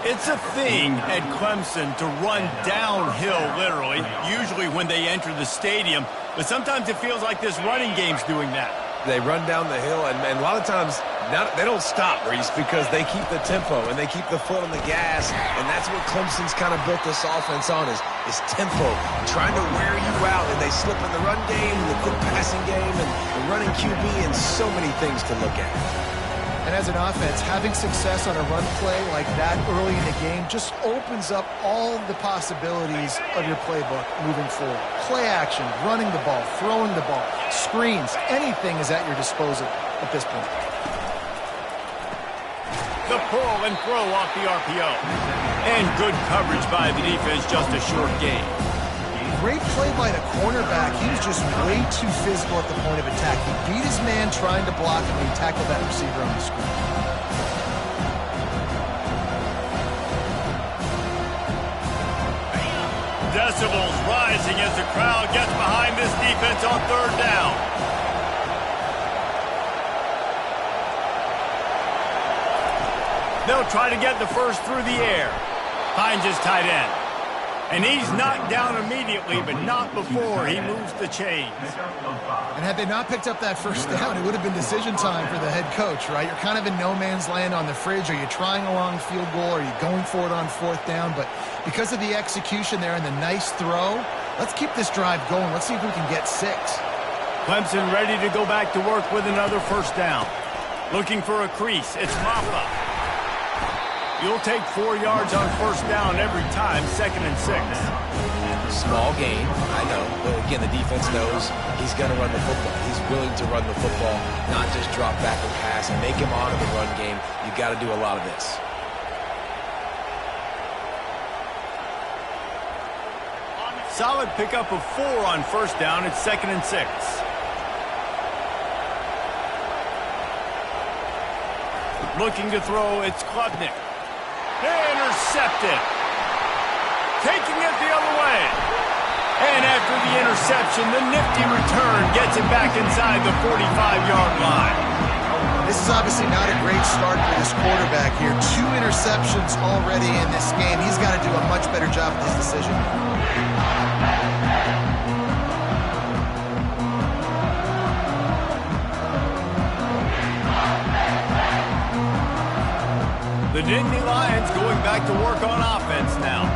It's a thing at Clemson to run downhill, literally, usually when they enter the stadium. But sometimes it feels like this running game's doing that. They run down the hill, and a lot of times They don't stop, Reese, because they keep the tempo and they keep the foot on the gas, and that's what Clemson's kind of built this offense on is tempo, trying to wear you out, and they slip in the run game, the quick passing game, and the running QB, and so many things to look at. And as an offense, having success on a run play like that early in the game just opens up all the possibilities of your playbook moving forward. Play action, running the ball, throwing the ball, screens, anything is at your disposal at this point. The pull and throw off the RPO. And good coverage by the defense, just a short gain. Great play by the cornerback. He was just way too physical at the point of attack. He beat his man trying to block him, and he tackled that receiver on the screen. Decibels rising as the crowd gets behind this defense on third down. They'll try to get the first through the air. Finds his tight end. And he's knocked down immediately, but not before he moves the chains. And had they not picked up that first down, it would have been decision time for the head coach, right? You're kind of in no man's land on the fridge. Are you trying a long field goal? Are you going for it on fourth down? But because of the execution there and the nice throw, let's keep this drive going. Let's see if we can get 6. Clemson ready to go back to work with another first down. Looking for a crease. It's Maffa. You'll take 4 yards on first down every time, 2nd and 6. Small gain, I know. But again, the defense knows he's going to run the football. He's willing to run the football, not just drop back and pass and make him honor the run game. You've got to do a lot of this. Solid pickup of 4 on first down. It's 2nd and 6. Looking to throw, it's Klubnik. Intercepted. Taking it the other way. And after the interception, the nifty return gets it back inside the 45-yard line. This is obviously not a great start for this quarterback here. 2 interceptions already in this game. He's got to do a much better job with his decision. The Nittany Lions going back to work on offense now.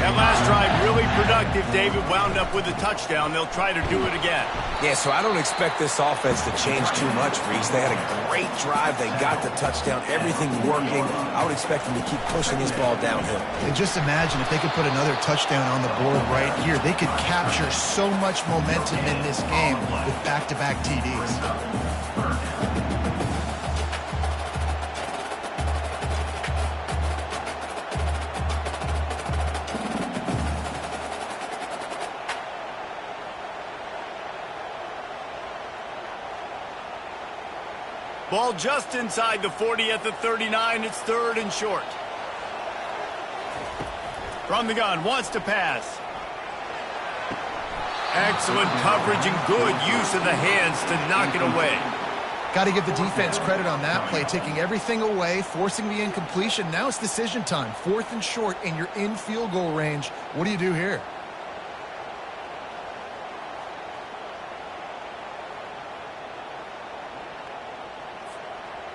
That last drive really productive. David wound up with a touchdown. They'll try to do it again. Yeah, so I don't expect this offense to change too much, Reese. They had a great drive. They got the touchdown. Everything working. I would expect them to keep pushing this ball downhill. And just imagine if they could put another touchdown on the board right here. They could capture so much momentum in this game with back-to-back TDs. Ball just inside the 40 at the 39. It's 3rd and short. From the gun, wants to pass. Excellent coverage and good use of the hands to knock it away. Got to give the defense credit on that play, taking everything away, forcing the incompletion. Now it's decision time. 4th and short, and you're in field goal range. What do you do here?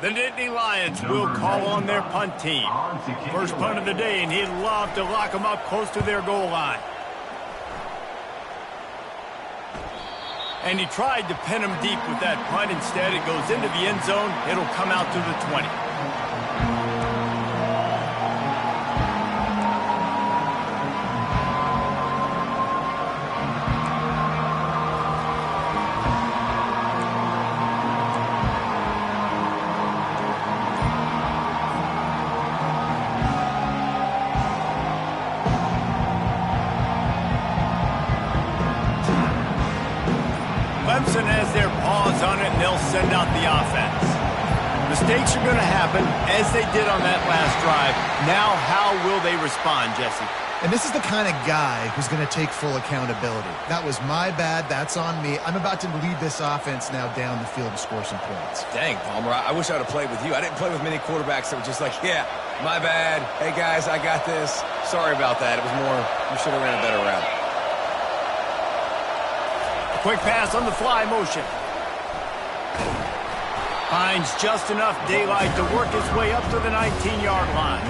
The Nittany Lions will call on their punt team. First punt of the day, and he'd love to lock them up close to their goal line. And he tried to pin him deep with that punt. Instead, it goes into the end zone. It'll come out to the 20. Clemson has their paws on it, and they'll send out the offense. Mistakes are going to happen, as they did on that last drive. Now, how will they respond, Jesse? And this is the kind of guy who's going to take full accountability. That was my bad. That's on me. I'm about to lead this offense now down the field and score some points. Dang, Palmer, I wish I would have played with you. I didn't play with many quarterbacks that were just like, yeah, my bad. Hey, guys, I got this. Sorry about that. It was more, you should have ran a better route. Quick pass on the fly motion. Finds just enough daylight to work his way up to the 19-yard line.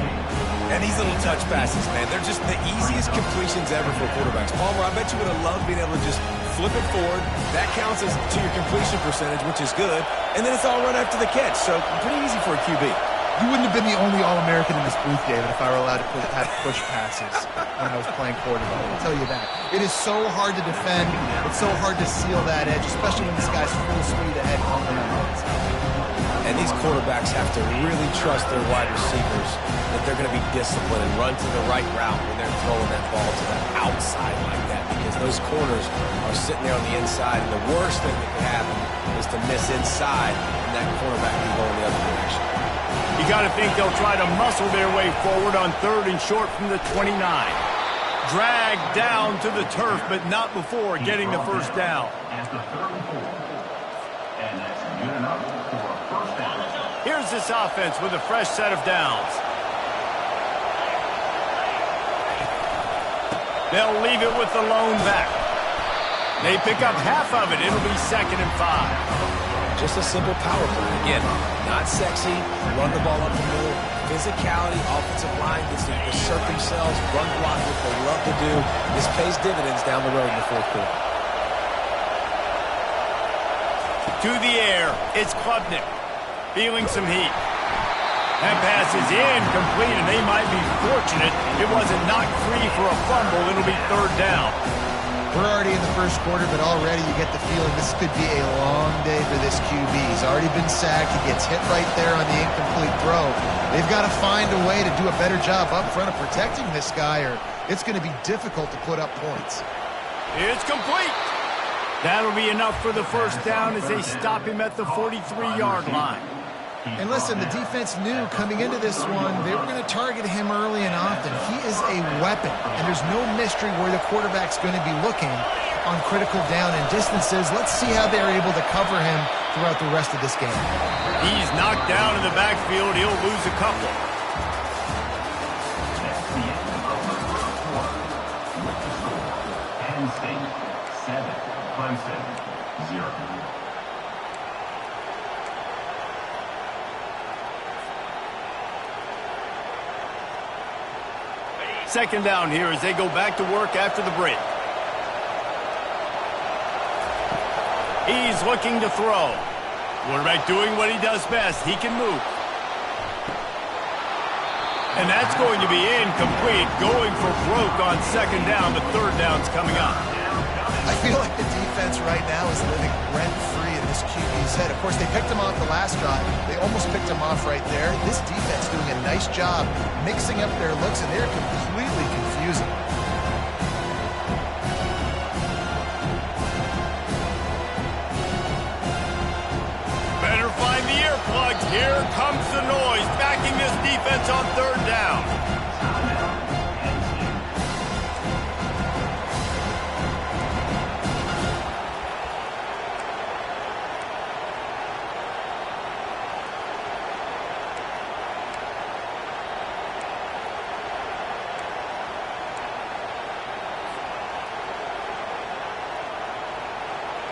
And these little touch passes, man, they're just the easiest completions ever for quarterbacks. Palmer, I bet you would have loved being able to just flip it forward. That counts as to your completion percentage, which is good. And then it's all run after the catch, so pretty easy for a QB. You wouldn't have been the only All-American in this booth, David, if I were allowed to have push passes when I was playing quarterback. I'll tell you that. It is so hard to defend. It's so hard to seal that edge, especially when this guy's full speed ahead coming out. And these quarterbacks have to really trust their wide receivers that they're going to be disciplined and run to the right route when they're throwing that ball to the outside like that, because those corners are sitting there on the inside, and the worst thing that can happen is to miss inside and that quarterback can go in the other direction. You got to think they'll try to muscle their way forward on 3rd and short from the 29. Dragged down to the turf, but not before getting the first down. At the 3rd and 4. And that's good enough for a first down. Here's this offense with a fresh set of downs. They'll leave it with the lone back. They pick up half of it. It'll be 2nd and 5. Just a simple power play. Again, not sexy, run the ball up the middle, physicality, offensive line gets to assert themselves, run block, what they love to do. This pays dividends down the road in the 4th quarter. To the air, it's Klubnik, feeling some heat. That pass is incomplete, and they might be fortunate it wasn't knocked free for a fumble. It'll be 3rd down. We're already in the 1st quarter, but already you get the feeling this could be a long day for this QB. He's already been sacked. He gets hit right there on the incomplete throw. They've got to find a way to do a better job up front of protecting this guy, or it's going to be difficult to put up points. It's complete. That'll be enough for the first down as they stop him at the 43-yard line. And listen, the defense knew coming into this one, they were going to target him early and often. He is a weapon, and there's no mystery where the quarterback's going to be looking on critical down and distances. Let's see how they're able to cover him throughout the rest of this game. He's knocked down in the backfield. He'll lose a couple. Penn State 7, Clemson 0. Second down here as they go back to work after the break. He's looking to throw. Quarterback doing what he does best. He can move. And that's going to be incomplete. Going for broke on 2nd down. The 3rd down's coming up. I feel like the defense right now is living rent-free in this QB's head. Of course, they picked him off the last drive. They almost picked him off right there. This defense doing a nice job mixing up their looks, and they're completely confusing. Better find the earplugs. Here comes the noise, backing this defense on 3rd down.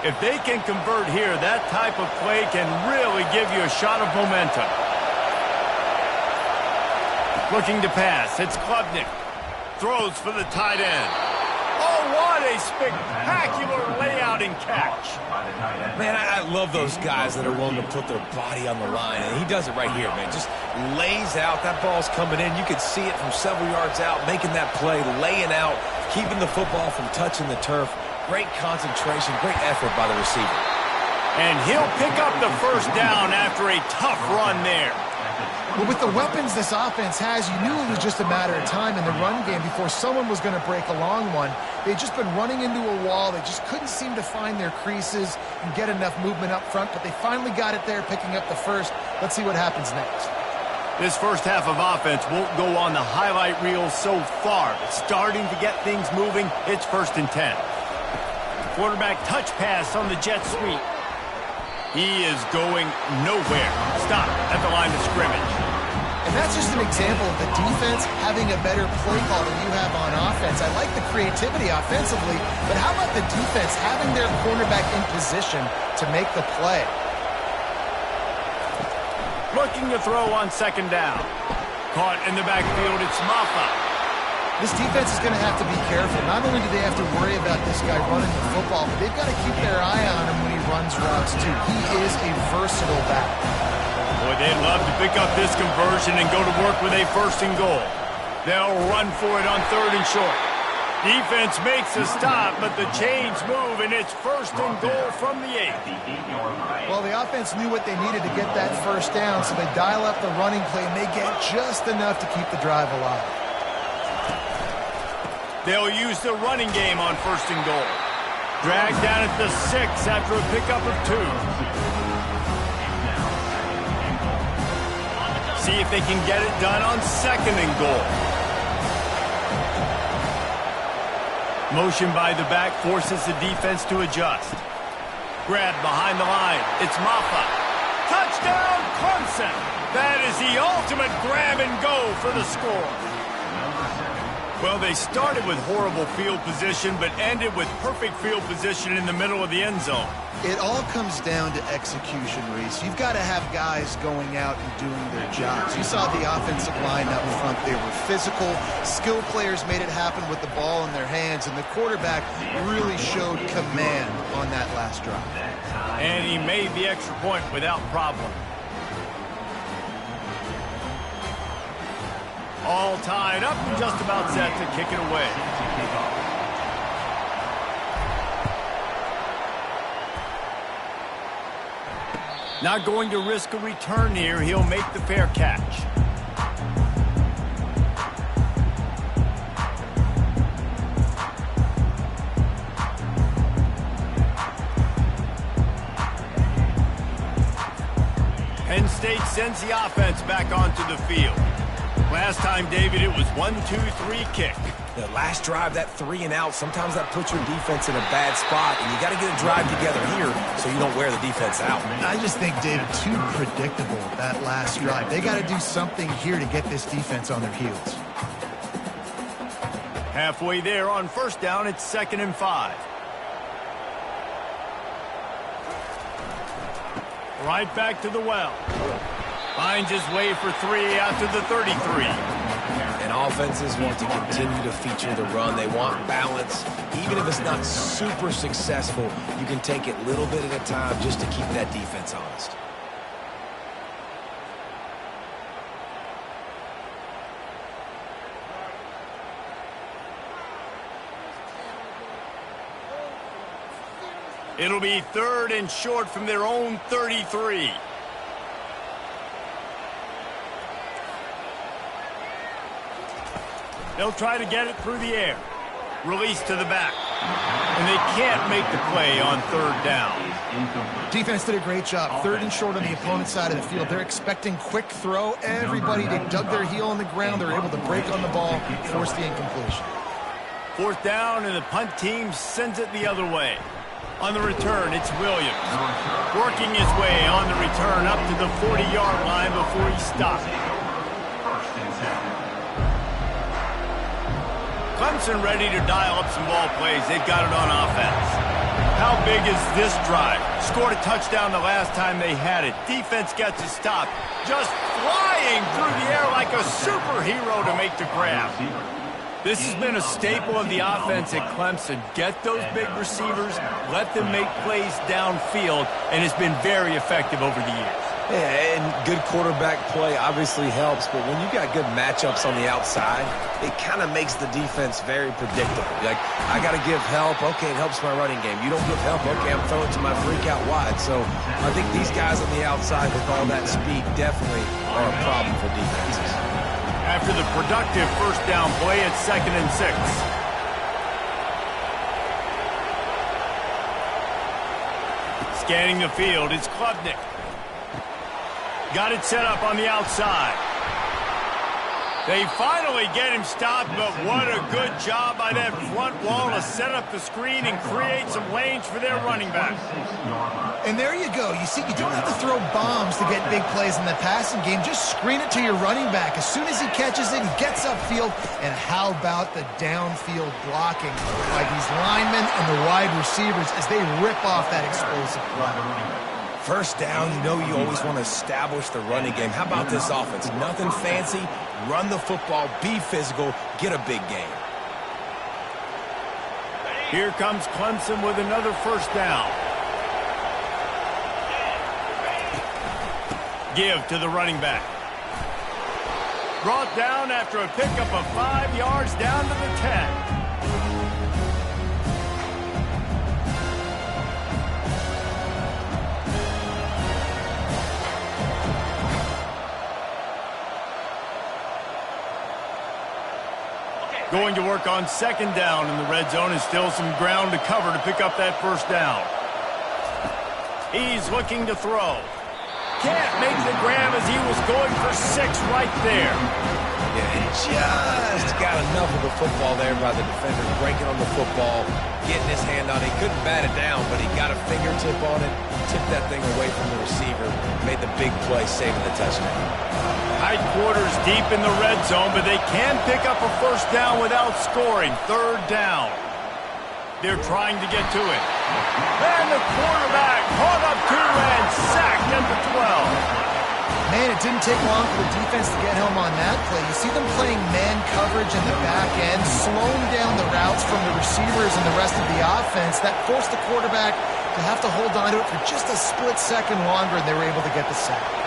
If they can convert here, that type of play can really give you a shot of momentum. Looking to pass. It's Klubnik. Throws for the tight end. Oh, what a spectacular layout and catch. Man, I love those guys that are willing to put their body on the line, and he does it right here, man. Just lays out. That ball's coming in. You can see it from several yards out, making that play, laying out, keeping the football from touching the turf. Great concentration, great effort by the receiver. And he'll pick up the first down after a tough run there. Well, with the weapons this offense has, you knew it was just a matter of time in the run game before someone was going to break a long one. They'd just been running into a wall. They just couldn't seem to find their creases and get enough movement up front, but they finally got it there, picking up the first. Let's see what happens next. This first half of offense won't go on the highlight reel so far, but starting to get things moving, it's 1st and 10. Quarterback touch pass on the jet sweep. He is going nowhere. Stop at the line of scrimmage. And that's just an example of the defense having a better play call than you have on offense. I like the creativity offensively, but how about the defense having their cornerback in position to make the play? Looking to throw on second down. Caught in the backfield, it's Maffa. This defense is going to have to be careful. Not only do they have to worry about this guy running the football, but they've got to keep their eye on him when he runs routes, too. He is a versatile back. Boy, they'd love to pick up this conversion and go to work with a 1st and goal. They'll run for it on 3rd and short. Defense makes a stop, but the chains move, and it's 1st and goal from the 8. Well, the offense knew what they needed to get that 1st down, so they dial up the running play, and they get just enough to keep the drive alive. They'll use the running game on 1st and goal. Dragged down at the 6 after a pickup of 2. See if they can get it done on 2nd and goal. Motion by the back forces the defense to adjust. Grab behind the line. It's Maffa. Touchdown, Clemson. That is the ultimate grab and go for the score. Well, they started with horrible field position, but ended with perfect field position in the middle of the end zone. It all comes down to execution, Reese. You've got to have guys going out and doing their jobs. You saw the offensive line up front. They were physical. Skill players made it happen with the ball in their hands, and the quarterback really showed command on that last drive. And he made the extra point without problem. All tied up and just about set to kick it away. Not going to risk a return here. He'll make the fair catch. Penn State sends the offense back onto the field. Last time, David, it was 1-2-3 kick. The last drive, that 3 and out, sometimes that puts your defense in a bad spot, and you got to get a drive together here so you don't wear the defense out. I just think, David, too predictable, that last drive. They got to do something here to get this defense on their heels. Halfway there on 1st down, it's 2nd and 5. Right back to the well. Finds his way for 3 out to the 33. And offenses want to continue to feature the run. They want balance. Even if it's not super successful, you can take it little bit at a time just to keep that defense honest. It'll be 3rd and short from their own 33. They'll try to get it through the air. Release to the back. And they can't make the play on 3rd down. Defense did a great job. 3rd and short on the opponent's side of the field. They're expecting quick throw. Everybody, they dug their heel on the ground. They're able to break on the ball, force the incompletion. 4th down, and the punt team sends it the other way. On the return, it's Williams. Working his way on the return up to the 40-yard line before he stopped. Clemson ready to dial up some ball plays. They've got it on offense. How big is this drive? Scored a touchdown the last time they had it. Defense gets a stop. Just flying through the air like a superhero to make the grab. This has been a staple of the offense at Clemson. Get those big receivers, let them make plays downfield, and it's been very effective over the years. Yeah, and good quarterback play obviously helps, but when you got good matchups on the outside, it kind of makes the defense very predictable. Like, I got to give help. Okay, it helps my running game. You don't give help. Okay, I'm throwing to my freak out wide. So I think these guys on the outside with all that speed definitely are a problem for defenses. After the productive 1st down play, it's 2nd and 6. Scanning the field, it's Klubnik. Got it set up on the outside. They finally get him stopped, but what a good job by that front wall to set up the screen and create some lanes for their running back. And there you go. You see, you don't have to throw bombs to get big plays in the passing game. Just screen it to your running back. As soon as he catches it, he gets upfield. And how about the downfield blocking by these linemen and the wide receivers as they rip off that explosive play? First down, you know you always want to establish the running game. How about this offense? Nothing fancy. Run the football, be physical, get a big gain. Here comes Clemson with another first down. Give to the running back. Brought down after a pickup of 5 yards down to the 10. Going to work on second down in the red zone, and still some ground to cover to pick up that first down. He's looking to throw. Can't make the grab as he was going for 6 right there. Yeah, he just got enough of the football there by the defender, breaking on the football, getting his hand on it. He couldn't bat it down, but he got a fingertip on it, tipped that thing away from the receiver, made the big play, saving the touchdown. Tight quarters deep in the red zone, but they can pick up a first down without scoring. Third down. They're trying to get to it. And the quarterback caught up to and sacked at the 12. Man, it didn't take long for the defense to get home on that play. You see them playing man coverage in the back end, slowing down the routes from the receivers and the rest of the offense. That forced the quarterback to have to hold on to it for just a split second longer, and they were able to get the sack.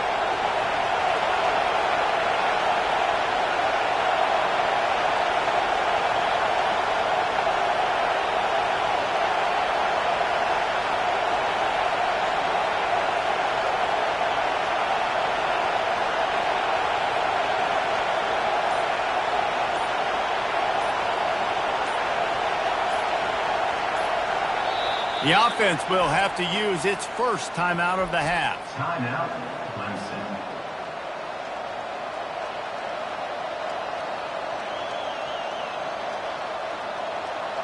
The offense will have to use its first timeout of the half. Timeout, Clemson.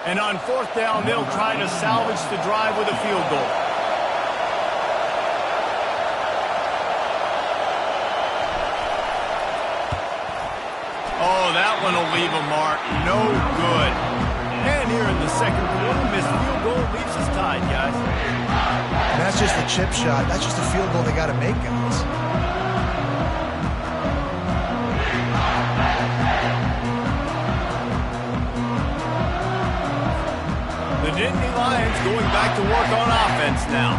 And on fourth down, they'll try to salvage the drive with a field goal. Oh, that one will leave a mark. No good. And here in the second quarter, missed field goal leaves us tied, guys. And that's just a chip shot. That's just a field goal they got to make, guys. The Nittany Lions going back to work on offense now.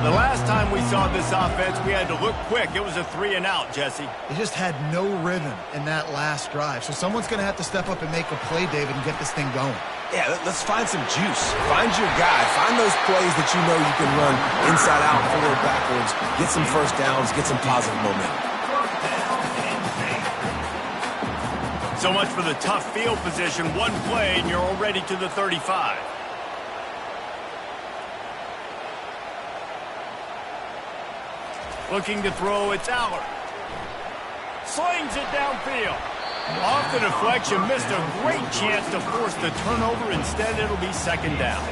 The last time we saw this offense, we had to look quick. It was a 3-and-out, Jesse. They just had no rhythm in that last drive. So someone's going to have to step up and make a play, David, and get this thing going. Yeah, let's find some juice. Find your guy. Find those plays that you know you can run inside out, forward, backwards, get some first downs, get some positive momentum. So much for the tough field position. One play, and you're already to the 35. Looking to throw, it's Allard. Slings it downfield. Off the deflection, missed a great chance to force the turnover. Instead, it'll be second down.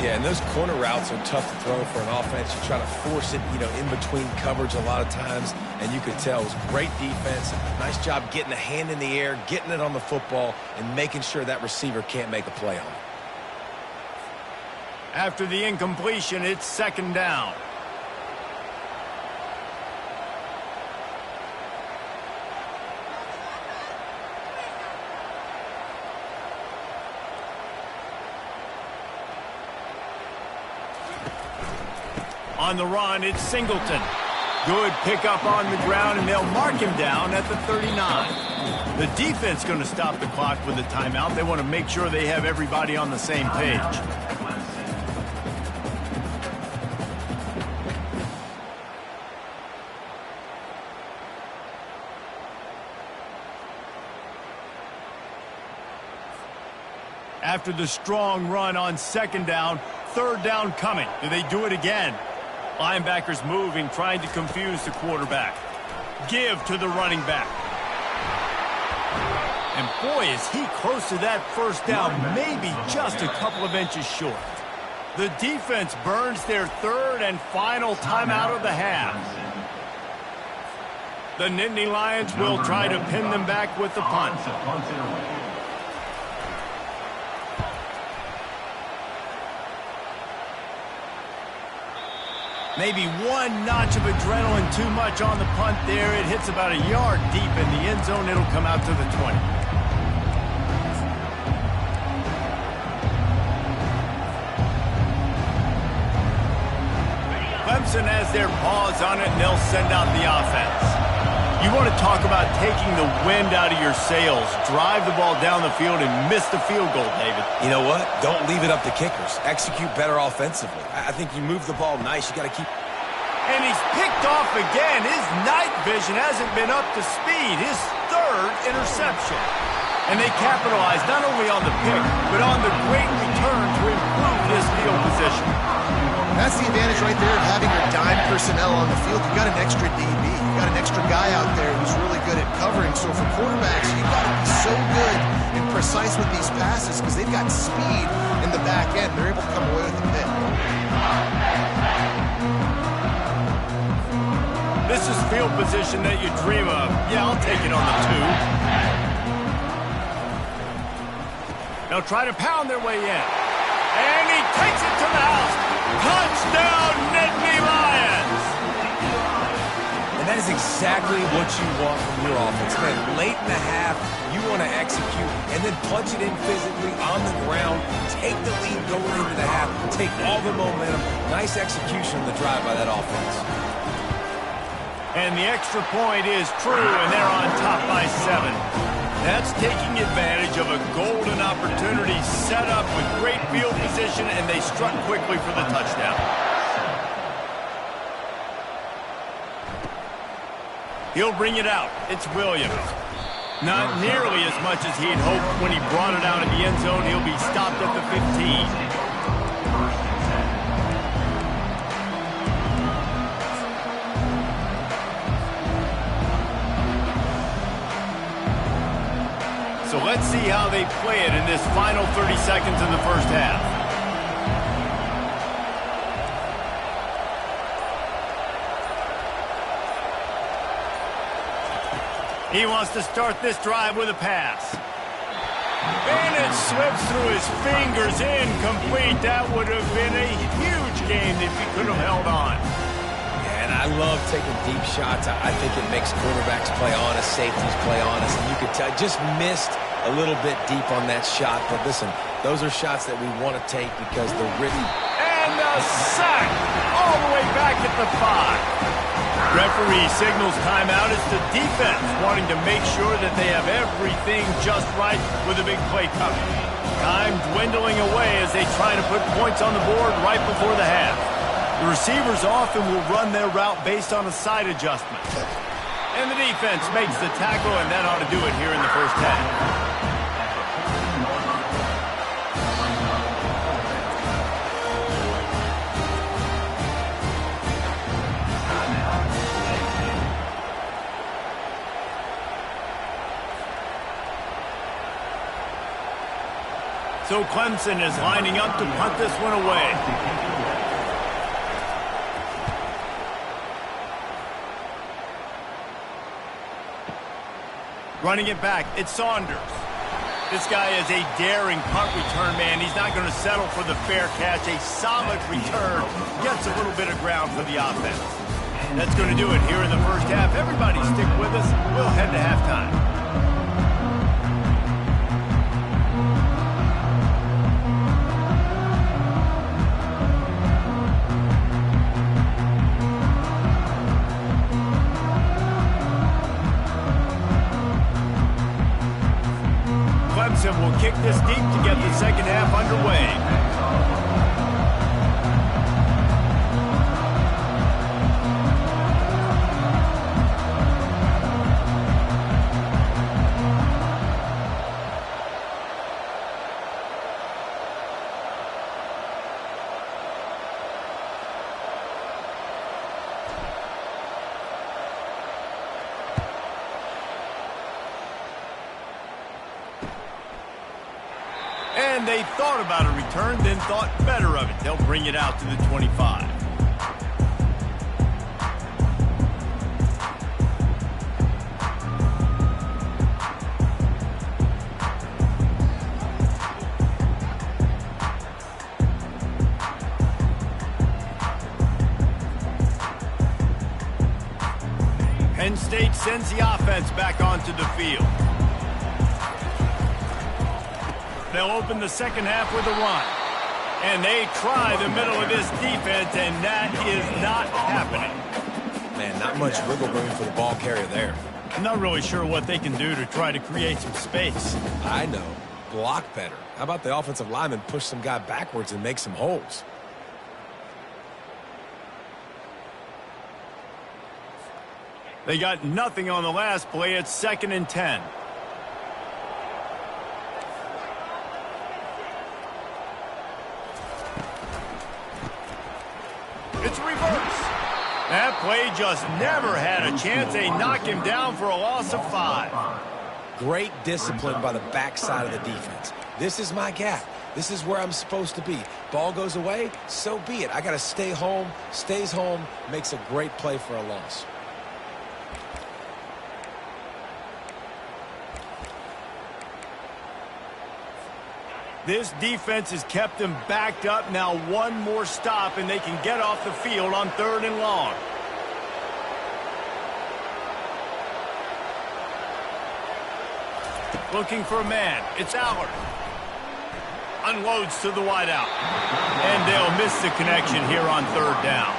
Yeah, and those corner routes are tough to throw for an offense. You try to force it, in between coverage a lot of times, and you could tell it was great defense. Nice job getting a hand in the air, getting it on the football, and making sure that receiver can't make a play on it. After the incompletion, it's second down. On the run, it's Singleton. Good pickup on the ground, and they'll mark him down at the 39. The defense going to stop the clock with a timeout. They want to make sure they have everybody on the same page. After the strong run on second down, third down coming. Do they do it again? Linebackers moving, trying to confuse the quarterback. Give to the running back. And boy, is he close to that first down, maybe just a couple of inches short. The defense burns their third and final timeout of the half. The Nittany Lions will try to pin them back with the punt. Maybe one notch of adrenaline too much on the punt there. It hits about a yard deep in the end zone. It'll come out to the 20. Clemson has their paws on it, and they'll send out the offense. You want to talk about taking the wind out of your sails. Drive the ball down the field and miss the field goal, David. You know what? Don't leave it up to kickers. Execute better offensively. I think you move the ball nice. You got to keep... And he's picked off again. His night vision hasn't been up to speed. His third interception. And they capitalize not only on the pick, but on the great return to improve this field position. That's the advantage right there of having your dime personnel on the field. You got an extra DB. You got an extra guy out there who's really good at covering. So for quarterbacks, you got to be so good and precise with these passes because they've got speed in the back end. They're able to come away with the pick. This is field position that you dream of. Yeah, I'll take it on the 2. They'll try to pound their way in. And he takes it to the house. Touchdown, Nittany Lions! And that is exactly what you want from your offense. Man, late in the half, you want to execute and then punch it in physically on the ground. Take the lead going into the half. Take all the momentum. Nice execution on the drive by that offense. And the extra point is true, and they're on top by 7. That's taking advantage of a golden opportunity set up with great field position, and they struck quickly for the touchdown. He'll bring it out. It's Williams. Not nearly as much as he'd hoped when he brought it out of the end zone. He'll be stopped at the 15. So let's see how they play it in this final 30 seconds in the first half. He wants to start this drive with a pass. And it slips through his fingers, incomplete. That would have been a huge game if he could have held on. And I love taking deep shots. I think it makes quarterbacks play honest, safeties play honest, and you could tell just missed a little bit deep on that shot. But listen, those are shots that we want to take because they're written. And a sack all the way back at the 5. Referee signals timeout. It's the defense wanting to make sure that they have everything just right with a big play coming. Time dwindling away as they try to put points on the board right before the half. The receivers often will run their route based on a side adjustment. And the defense makes the tackle, and that ought to do it here in the first half. So Clemson is lining up to punt this one away. Running it back, it's Saunders. This guy is a daring punt return man. He's not going to settle for the fair catch. A solid return gets a little bit of ground for the offense. That's going to do it here in the first half. Everybody stick with us. We'll head to halftime. Clemson will kick this deep to get the second half underway. And they thought about a return, then thought better of it. They'll bring it out to the 25. Penn State sends the offense back onto the field. They'll open the second half with a run. And they try the middle of this defense, and that is not happening. Man, not much wiggle room for the ball carrier there. I'm not really sure what they can do to try to create some space. I know. Block better. How about the offensive lineman push some guy backwards and make some holes? They got nothing on the last play. It's 2nd and 10. It's a reverse. That play just never had a chance. They knock him down for a loss of 5. Great discipline by the backside of the defense. This is my gap. This is where I'm supposed to be. Ball goes away, so be it. I got to stay home. Stays home, makes a great play for a loss. This defense has kept them backed up. Now one more stop, and they can get off the field on 3rd and long. Looking for a man. It's Allard. Unloads to the wideout. And they'll miss the connection here on 3rd down.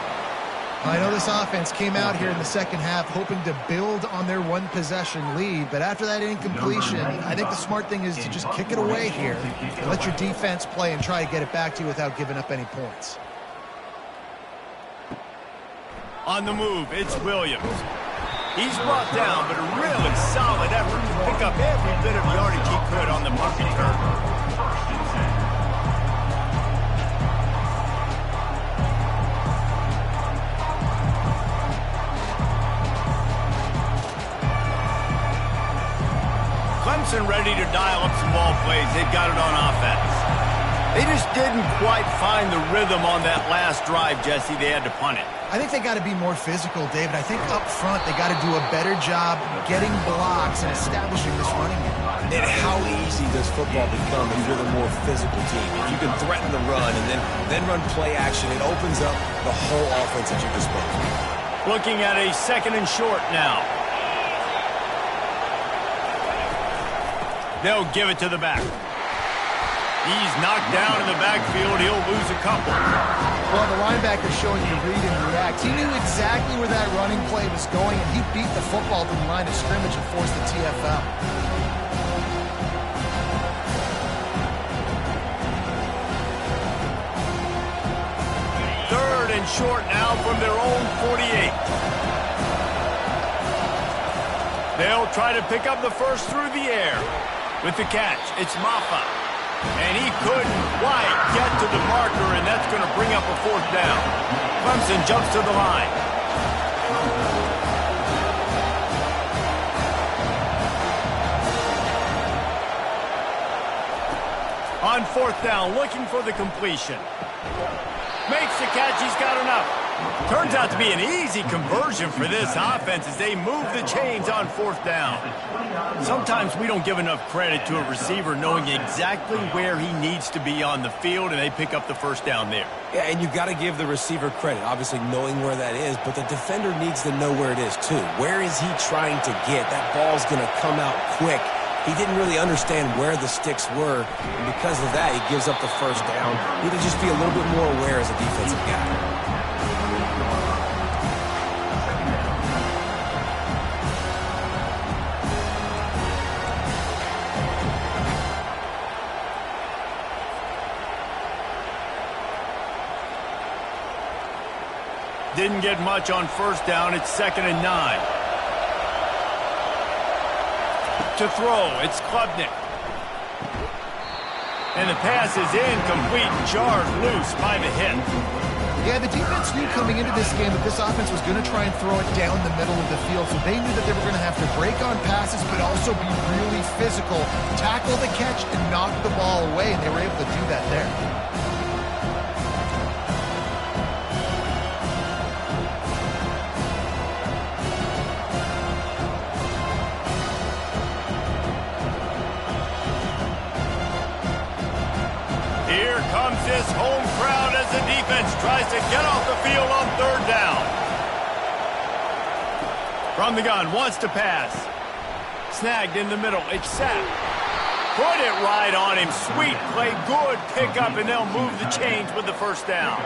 I know this offense came out here in the second half hoping to build on their one-possession lead, but after that incompletion, I think the smart thing is to just kick it away here and let your defense play and try to get it back to you without giving up any points. On the move, it's Williams. He's brought down, but a really solid effort to pick up every bit of yardage he could on the punt return. Clemson ready to dial up some ball plays. They've got it on offense. They just didn't quite find the rhythm on that last drive, Jesse. They had to punt it. I think they got to be more physical, David. I think up front they got to do a better job getting blocks and establishing this running game. And how easy does football become if you're the more physical team? If you can threaten the run and then run play action, it opens up the whole offense at your disposal. Looking at a 2nd and short now. They'll give it to the back. He's knocked down in the backfield. He'll lose a couple. Well, the linebacker's showing you read and react. He knew exactly where that running play was going, and he beat the football to the line of scrimmage and forced the TFL. Third and short now from their own 48. They'll try to pick up the first through the air. With the catch, it's Maffa. And he couldn't quite get to the marker, and that's going to bring up a 4th down. Clemson jumps to the line. On 4th down, looking for the completion. Makes the catch, he's got enough. Turns out to be an easy conversion for this offense as they move the chains on 4th down. Sometimes we don't give enough credit to a receiver knowing exactly where he needs to be on the field, and they pick up the 1st down there. Yeah, and you've got to give the receiver credit, obviously knowing where that is, but the defender needs to know where it is too. Where is he trying to get? That ball's going to come out quick. He didn't really understand where the sticks were, and because of that, he gives up the 1st down. You need to just be a little bit more aware as a defensive guy. Didn't get much on 1st down. It's 2nd and 9. To throw, it's Klubnik. And the pass is incomplete. Jarred loose by the hit. Yeah, the defense knew coming into this game that this offense was going to try and throw it down the middle of the field, so they knew that they were going to have to break on passes but also be really physical, tackle the catch, and knock the ball away, and they were able to do that there. This home crowd as the defense tries to get off the field on 3rd down. From the gun, wants to pass. Snagged in the middle, it's set. Put it right on him. Sweet play, good pickup, and they'll move the chains with the first down.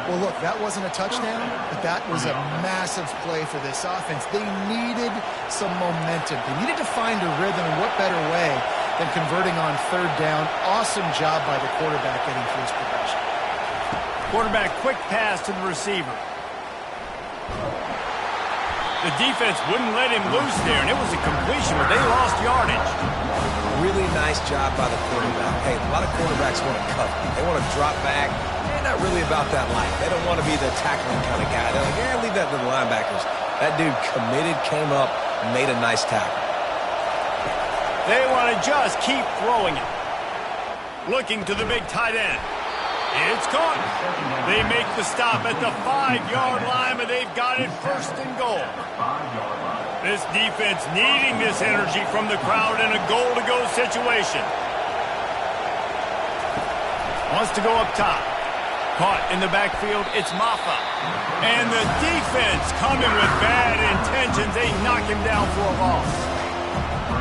Well, look, that wasn't a touchdown, but that was a massive play for this offense. They needed some momentum. They needed to find a rhythm, and what better way than converting on third down. Awesome job by the quarterback getting through his progression. Quarterback, quick pass to the receiver. The defense wouldn't let him loose there, and it was a completion, but they lost yardage. Really nice job by the quarterback. Hey, a lot of quarterbacks want to cover. They want to drop back. They're not really about that life. They don't want to be the tackling kind of guy. They're like, yeah, leave that to the linebackers. That dude committed, came up, and made a nice tackle. They want to just keep throwing it. Looking to the big tight end. It's caught. They make the stop at the 5-yard line, but they've got it first and goal. This defense needing this energy from the crowd in a goal-to-go situation. Wants to go up top. Caught in the backfield, it's Maffa. And the defense coming with bad intentions. They knock him down for a loss.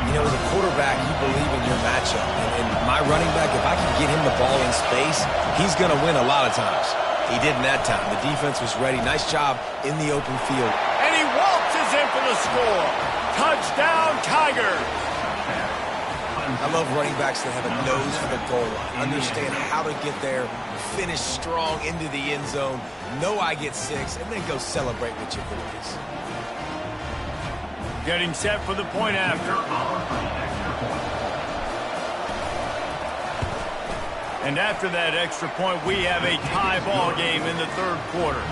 You know, as a quarterback, you believe in your matchup. And my running back, if I can get him the ball in space, he's going to win a lot of times. He did in that time. The defense was ready. Nice job in the open field. And he waltzes in for the score. Touchdown, Tigers. I love running backs that have a nose for the goal line. Understand how to get there, finish strong into the end zone, know I get 6, and then go celebrate with your boys. Getting set for the point after. And after that extra point, we have a tie ball game in the third quarter.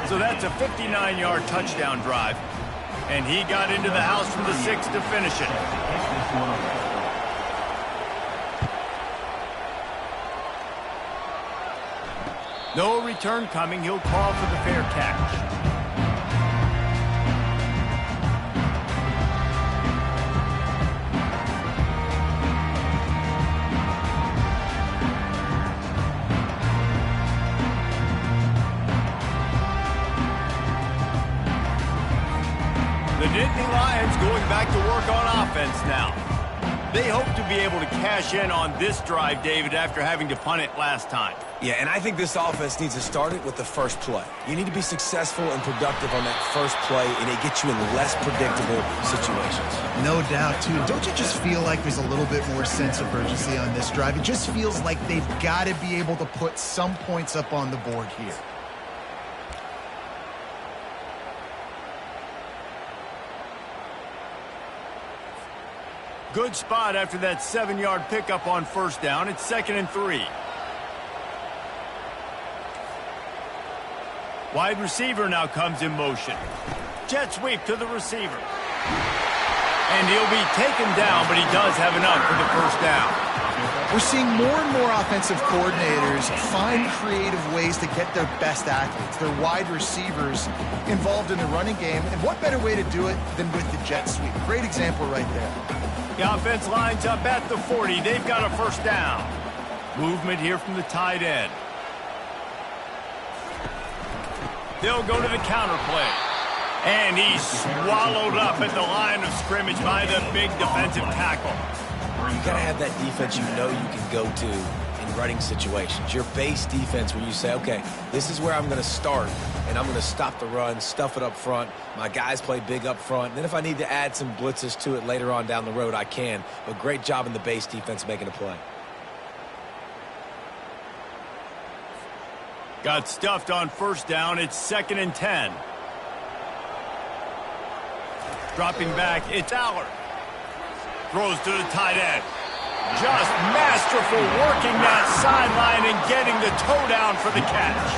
So that's a 59-yard touchdown drive. And he got into the house from the 6 to finish it. No return coming. He'll call for the fair catch. The Nittany Lions going back to work on offense now. They hope to be able to cash in on this drive, David, after having to punt it last time. Yeah, and I think this offense needs to start it with the first play. You need to be successful and productive on that first play, and it gets you in less predictable situations. No doubt, too. Don't you just feel like there's a little bit more sense of urgency on this drive? It just feels like they've got to be able to put some points up on the board here. Good spot after that 7-yard pickup on first down. It's 2nd and 3. Wide receiver now comes in motion. Jet sweep to the receiver. And he'll be taken down, but he does have enough for the first down. We're seeing more and more offensive coordinators find creative ways to get their best athletes, their wide receivers, involved in the running game. And what better way to do it than with the jet sweep? Great example right there. The offense lines up at the 40. They've got a first down. Movement here from the tight end. They'll go to the counter play. And he's swallowed up at the line of scrimmage by the big defensive tackle. You got to have that defense you know you can go to in running situations. Your base defense where you say, okay, this is where I'm going to start, and I'm going to stop the run, stuff it up front. My guys play big up front. And then if I need to add some blitzes to it later on down the road, I can. But great job in the base defense making a play. Got stuffed on first down. It's 2nd and 10. Dropping back, it's Allard. Throws to the tight end. Just masterful working that sideline and getting the toe down for the catch.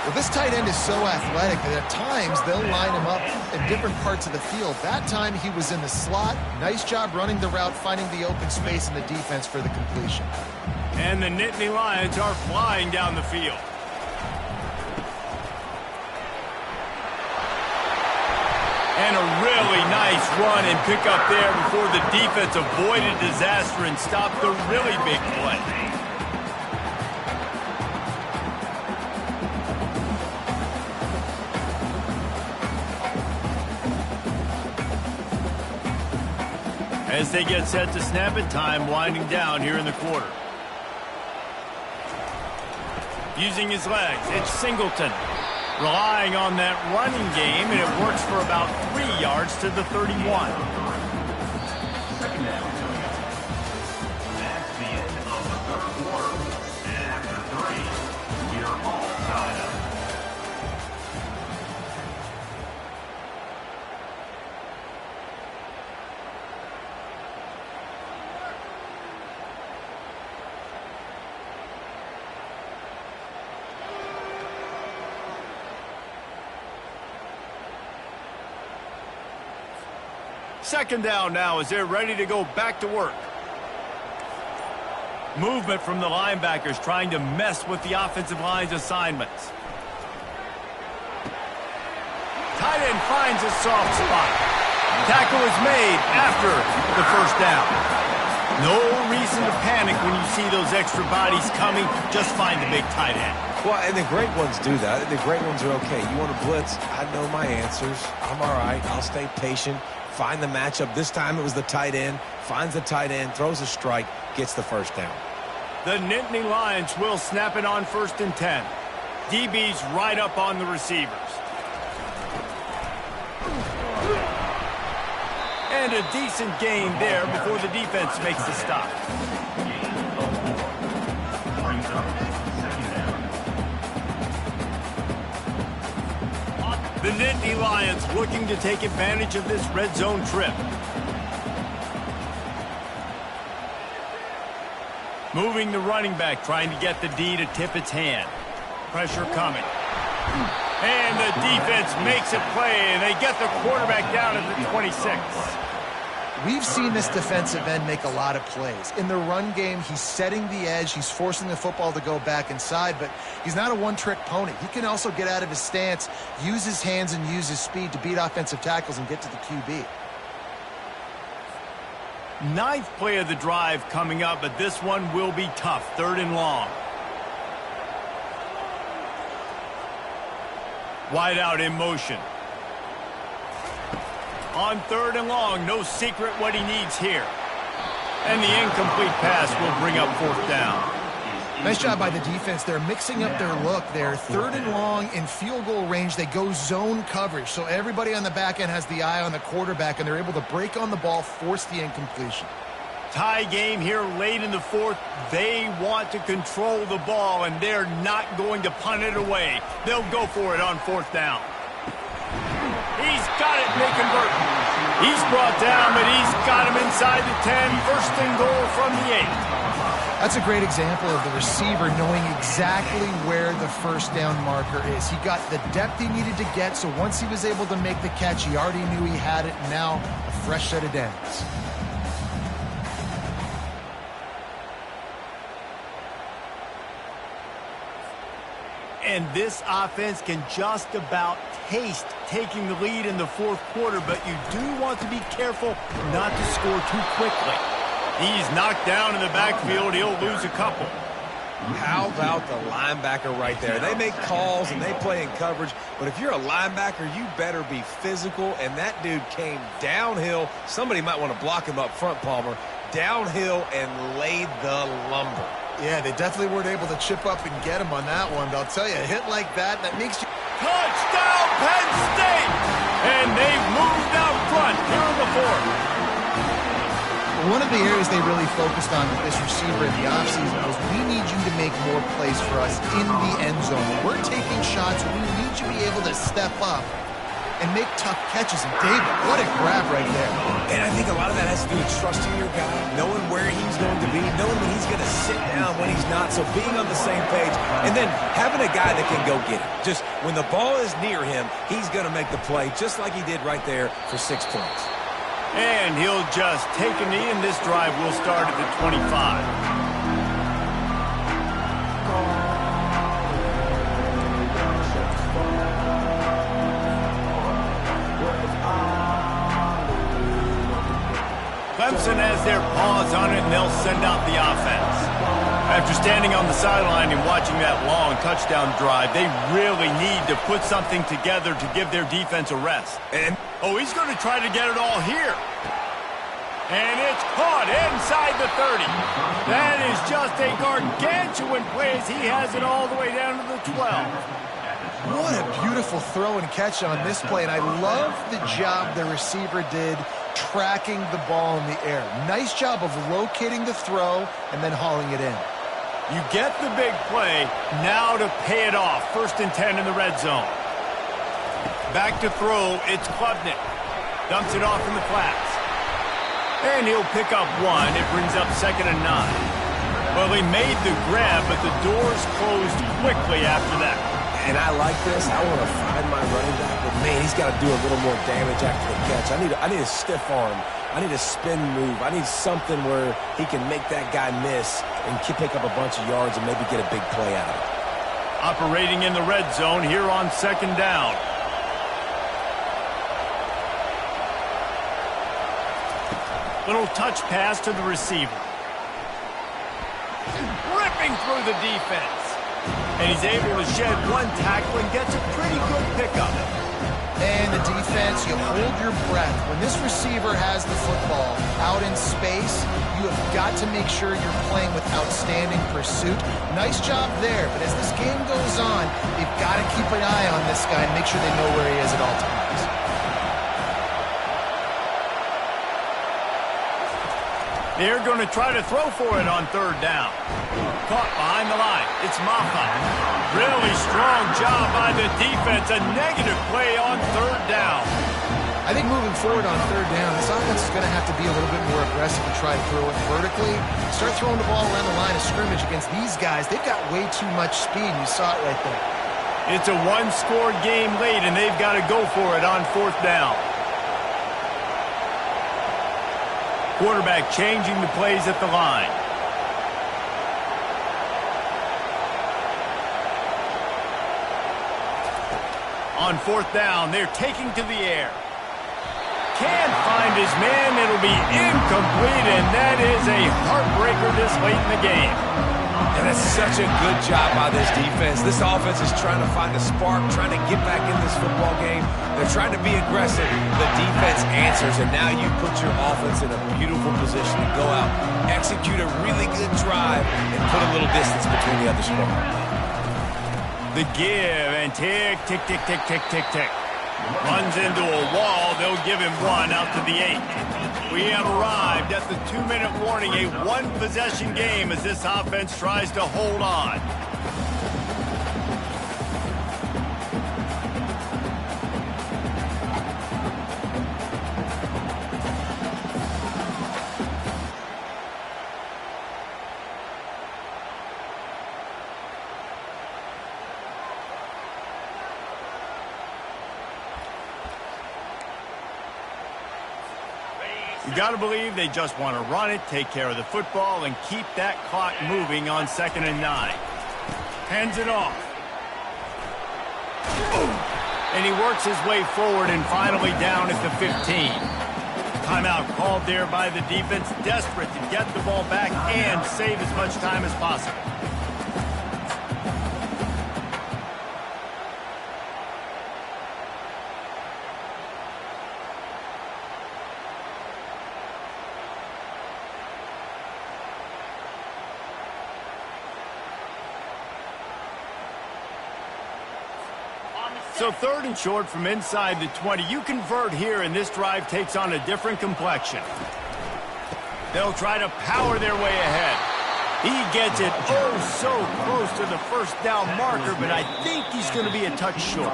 Well, this tight end is so athletic that at times they'll line him up in different parts of the field. That time he was in the slot. Nice job running the route, finding the open space in the defense for the completion. And the Nittany Lions are flying down the field. And a really nice run and pick up there before the defense avoided disaster and stopped the really big play. as they get set to snap it, time winding down here in the quarter. Using his legs, it's Singleton. Relying on that running game, and it works for about 3 yards to the 31. Second down. That's the end of the third quarter. And after 3, we're all tied up. Second down now as they're ready to go back to work. Movement from the linebackers trying to mess with the offensive line's assignments. Tight end finds a soft spot. Tackle is made after the first down. No reason to panic when you see those extra bodies coming. Just find the big tight end. Well, and the great ones do that. The great ones are okay. You want to blitz? I know my answers. I'm all right. I'll stay patient. Find the matchup. This time it was the tight end. Finds the tight end, throws a strike, gets the first down. The Nittany Lions will snap it on 1st and 10. DB's right up on the receivers. And a decent gain there before the defense makes the stop. Brings up second down. The Nittany Lions looking to take advantage of this red zone trip. Moving the running back, trying to get the D to tip its hand. Pressure coming. And the defense makes a play, and they get the quarterback down at the 26. We've seen this defensive end make a lot of plays. In the run game, he's setting the edge. He's forcing the football to go back inside, but he's not a one-trick pony. He can also get out of his stance, use his hands, and use his speed to beat offensive tackles and get to the QB. Ninth play of the drive coming up, but this one will be tough. 3rd and long. Wide out in motion. On 3rd and long, no secret what he needs here. And the incomplete pass will bring up 4th down. Nice job by the defense. They're mixing up their look. They're 3rd and long in field goal range. They go zone coverage, so everybody on the back end has the eye on the quarterback, and they're able to break on the ball, force the incompletion. Tie game here late in the 4th. They want to control the ball, and they're not going to punt it away. They'll go for it on 4th down. He's got it, they convert. He's brought down, but he's got him inside the 10. 1st and goal from the 8. That's a great example of the receiver knowing exactly where the first down marker is. He got the depth he needed to get, so once he was able to make the catch, he already knew he had it, and now a fresh set of downs. And this offense can just about taste taking the lead in the 4th quarter, but you do want to be careful not to score too quickly. He's knocked down in the backfield. He'll lose a couple. How about the linebacker right there? They make calls and they play in coverage, but if you're a linebacker, you better be physical, and that dude came downhill. Somebody might want to block him up front, Palmer. Downhill and laid the lumber. Yeah, they definitely weren't able to chip up and get him on that one, but I'll tell you, a hit like that makes you... Touchdown, Penn State! And they've moved out front here in the 4th. One of the areas they really focused on with this receiver in the offseason was, we need you to make more plays for us in the end zone. When we're taking shots, we need you to be able to step up and make tough catches. And David, what a grab right there. And I think a lot of that has to do with trusting your guy, knowing where he's going to be, knowing when he's going to sit down, when he's not. So being on the same page, and then having a guy that can go get it. Just when the ball is near him, he's going to make the play, just like he did right there for 6 points. And he'll just take a knee, and this drive will start at the 25. Clemson has their paws on it, and they'll send out the offense. After standing on the sideline and watching that long touchdown drive, they really need to put something together to give their defense a rest. And he's going to try to get it all here. And it's caught inside the 30. That is just a gargantuan play as he has it all the way down to the 12. What a beautiful throw and catch on this play, and I love the job the receiver did tracking the ball in the air. Nice job of locating the throw and then hauling it in. You get the big play, now to pay it off. 1st and 10 in the red zone. Back to throw, it's Klubnik. Dumps it off in the flats. And he'll pick up 1. It brings up 2nd and 9. Well, he made the grab, but the doors closed quickly after that. And I like this. I want to find my running back, but man, he's got to do a little more damage after the catch. I need a stiff arm. I need a spin move. I need something where he can make that guy miss and pick up a bunch of yards and maybe get a big play out of it. Operating in the red zone here on 2nd down. Little touch pass to the receiver. Ripping through the defense. And he's able to shed 1 tackle and gets a pretty good pickup. And the defense, you hold your breath. When this receiver has the football out in space, you have got to make sure you're playing with outstanding pursuit. Nice job there, but as this game goes on, you've got to keep an eye on this guy and make sure they know where he is at all times. They're going to try to throw for it on 3rd down. Caught behind the line. It's Mafa. Really strong job by the defense. A negative play on 3rd down. I think moving forward on 3rd down, this offense is going to have to be a little bit more aggressive and try to throw it vertically. Start throwing the ball around the line of scrimmage against these guys. They've got way too much speed. You saw it right there. It's a 1-score game late, and they've got to go for it on 4th down. Quarterback changing the plays at the line. On 4th down, they're taking to the air. Can't find his man. It'll be incomplete, and that is a heartbreaker this late in the game. And that's such a good job by this defense. This offense is trying to find a spark, trying to get back in this football game. They're trying to be aggressive. The defense answers, and now you put your offense in a beautiful position to go out, execute a really good drive, and put a little distance between the other squad. The give, and tick, tick, tick, tick, tick, tick, tick. Runs into a wall. They'll give him 1 out to the 8. We have arrived at the 2-minute warning, a 1-possession game as this offense tries to hold on. You got to believe they just want to run it, take care of the football, and keep that clock moving on 2nd and 9. Hands it off. Boom. And he works his way forward and finally down at the 15. Timeout called there by the defense, desperate to get the ball back and save as much time as possible. So 3rd and short from inside the 20. You convert here, and this drive takes on a different complexion. They'll try to power their way ahead. He gets it oh so close to the 1st down marker, but I think he's going to be a touch short.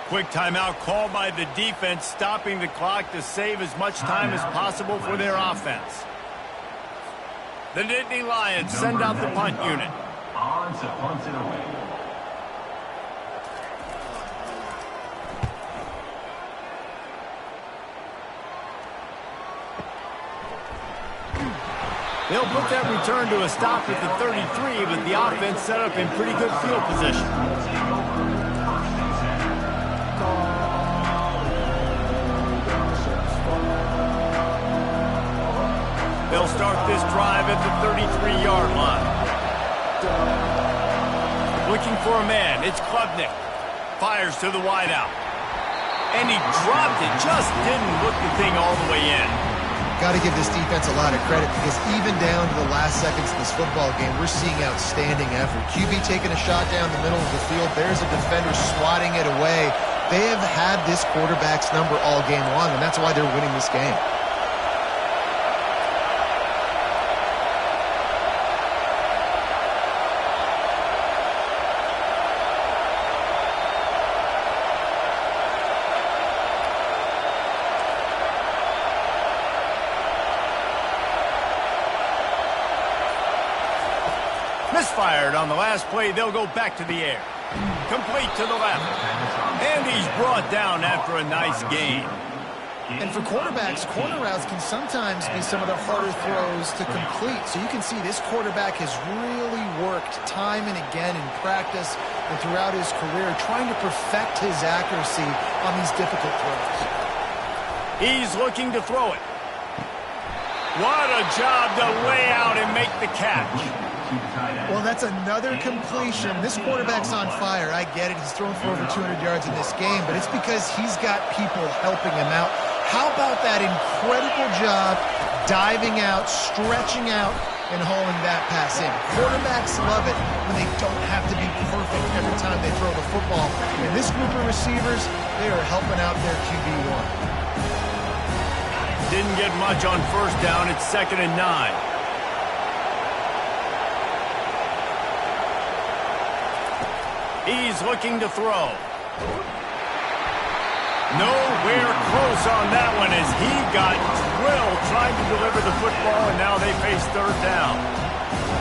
Quick timeout called by the defense, stopping the clock to save as much time as possible for their offense. The Nittany Lions send out the punt unit. On to punt it away. They'll put that return to a stop at the 33, but the offense set up in pretty good field position. They'll start this drive at the 33-yard line. Looking for a man, it's Klubnik. Fires to the wideout. And he dropped it, just didn't look the thing all the way in. got to give this defense a lot of credit because even down to the last seconds of this football game, we're seeing outstanding effort. QB taking a shot down the middle of the field. There's a defender swatting it away. They have had this quarterback's number all game long, and that's why they're winning this game. Misfired on the last play. They'll go back to the air. Complete to the left. And he's brought down after a nice gain. And for quarterbacks, corner routes can sometimes be some of the harder throws to complete. So you can see this quarterback has really worked time and again in practice and throughout his career trying to perfect his accuracy on these difficult throws. He's looking to throw it. What a job to lay out and make the catch. Well, that's another completion. This quarterback's on fire. I get it. He's thrown for over 200 yards in this game, but it's because he's got people helping him out. How about that incredible job diving out, stretching out, and hauling that pass in? Quarterbacks love it when they don't have to be perfect every time they throw the football. And this group of receivers, they are helping out their QB1. Didn't get much on first down. It's 2nd and 9. He's looking to throw. Nowhere close on that one as he got drilled trying to deliver the football, and now they face 3rd down.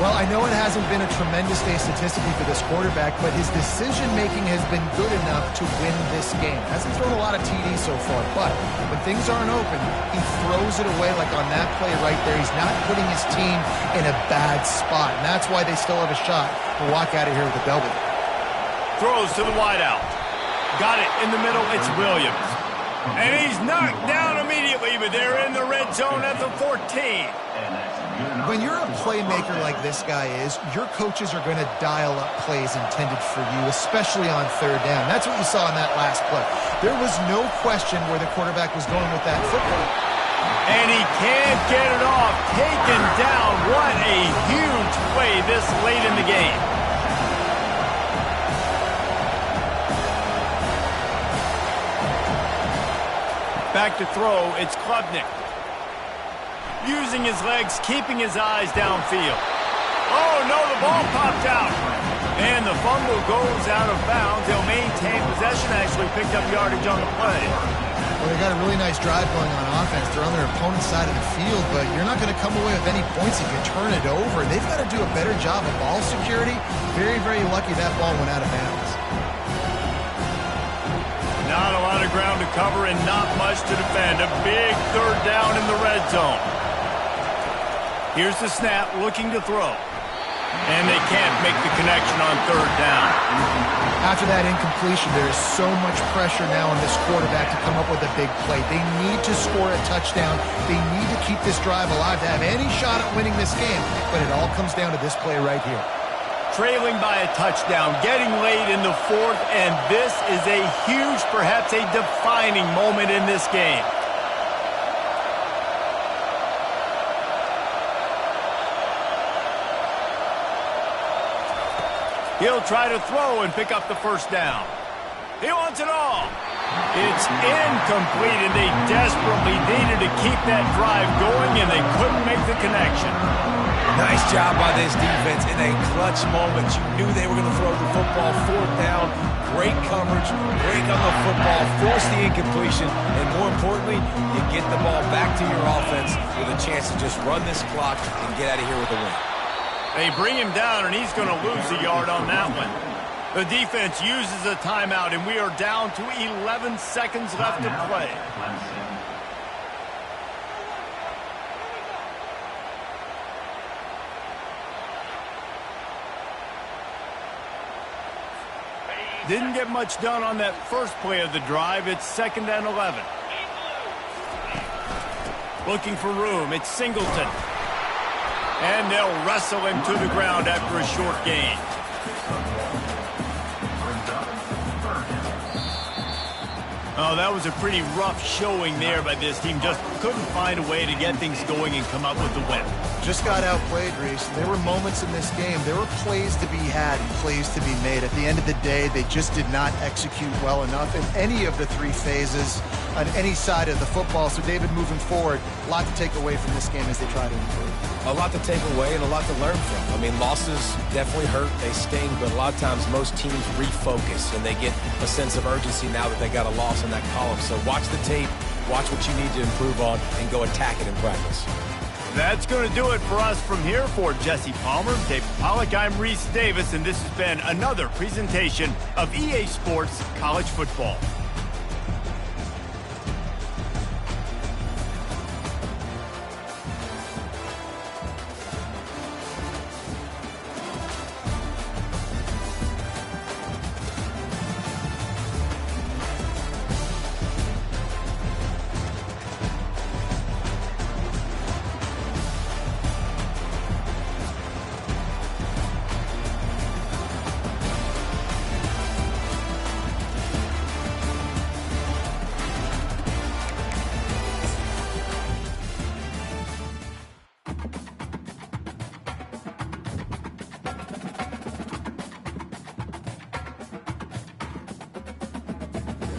Well, I know it hasn't been a tremendous day statistically for this quarterback, but his decision-making has been good enough to win this game. Hasn't thrown a lot of TDs so far, but when things aren't open, he throws it away like on that play right there. He's not putting his team in a bad spot, and that's why they still have a shot to walk out of here with a W. Throws to the wideout. Got it in the middle. It's Williams. And he's knocked down immediately, but they're in the red zone at the 14. When you're a playmaker like this guy is, your coaches are going to dial up plays intended for you, especially on 3rd down. That's what you saw in that last play. There was no question where the quarterback was going with that football. And he can't get it off. Taken down. What a huge play this late in the game. Back to throw, it's Klubnik. Using his legs, keeping his eyes downfield. Oh, no, the ball popped out. And the fumble goes out of bounds. They'll maintain possession, actually picked up yardage on the play. Well, they got a really nice drive going on offense. They're on their opponent's side of the field, but you're not going to come away with any points if you turn it over. They've got to do a better job of ball security. Very, very lucky that ball went out of bounds. Not a lot of ground to cover and not much to defend. A big 3rd down in the red zone. Here's the snap, looking to throw. And they can't make the connection on 3rd down. After that incompletion, there is so much pressure now on this quarterback to come up with a big play. They need to score a touchdown. They need to keep this drive alive to have any shot at winning this game. But it all comes down to this play right here. Trailing by a touchdown, getting late in the 4th, and this is a huge, perhaps a defining moment in this game. He'll try to throw and pick up the 1st down. He wants it all. It's incomplete, and they desperately needed to keep that drive going, and they couldn't make the connection. Nice job by this defense in a clutch moment. You knew they were going to throw the football. 4th down, great coverage, break on the football, force the incompletion, and more importantly, you get the ball back to your offense with a chance to just run this clock and get out of here with a win. They bring him down, and he's going to lose a yard on that one. The defense uses a timeout, and we are down to 11 seconds left to play. Didn't get much done on that first play of the drive. It's 2nd and 11. Looking for room. It's Singleton. And they'll wrestle him to the ground after a short gain. Oh, that was a pretty rough showing there by this team. Just couldn't find a way to get things going and come up with the win. Just got outplayed, Reese. There were moments in this game. There were plays to be had and plays to be made. At the end of the day, they just did not execute well enough in any of the three phases on any side of the football. So, David, moving forward, a lot to take away from this game as they try to improve. A lot to take away and a lot to learn from. I mean, losses definitely hurt. They sting, but a lot of times most teams refocus and they get a sense of urgency now that they got a loss in that column. So watch the tape, watch what you need to improve on, and go attack it in practice. That's going to do it for us from here. For Jesse Palmer, Dave Packlj, I'm Reese Davis, and this has been another presentation of EA Sports College Football.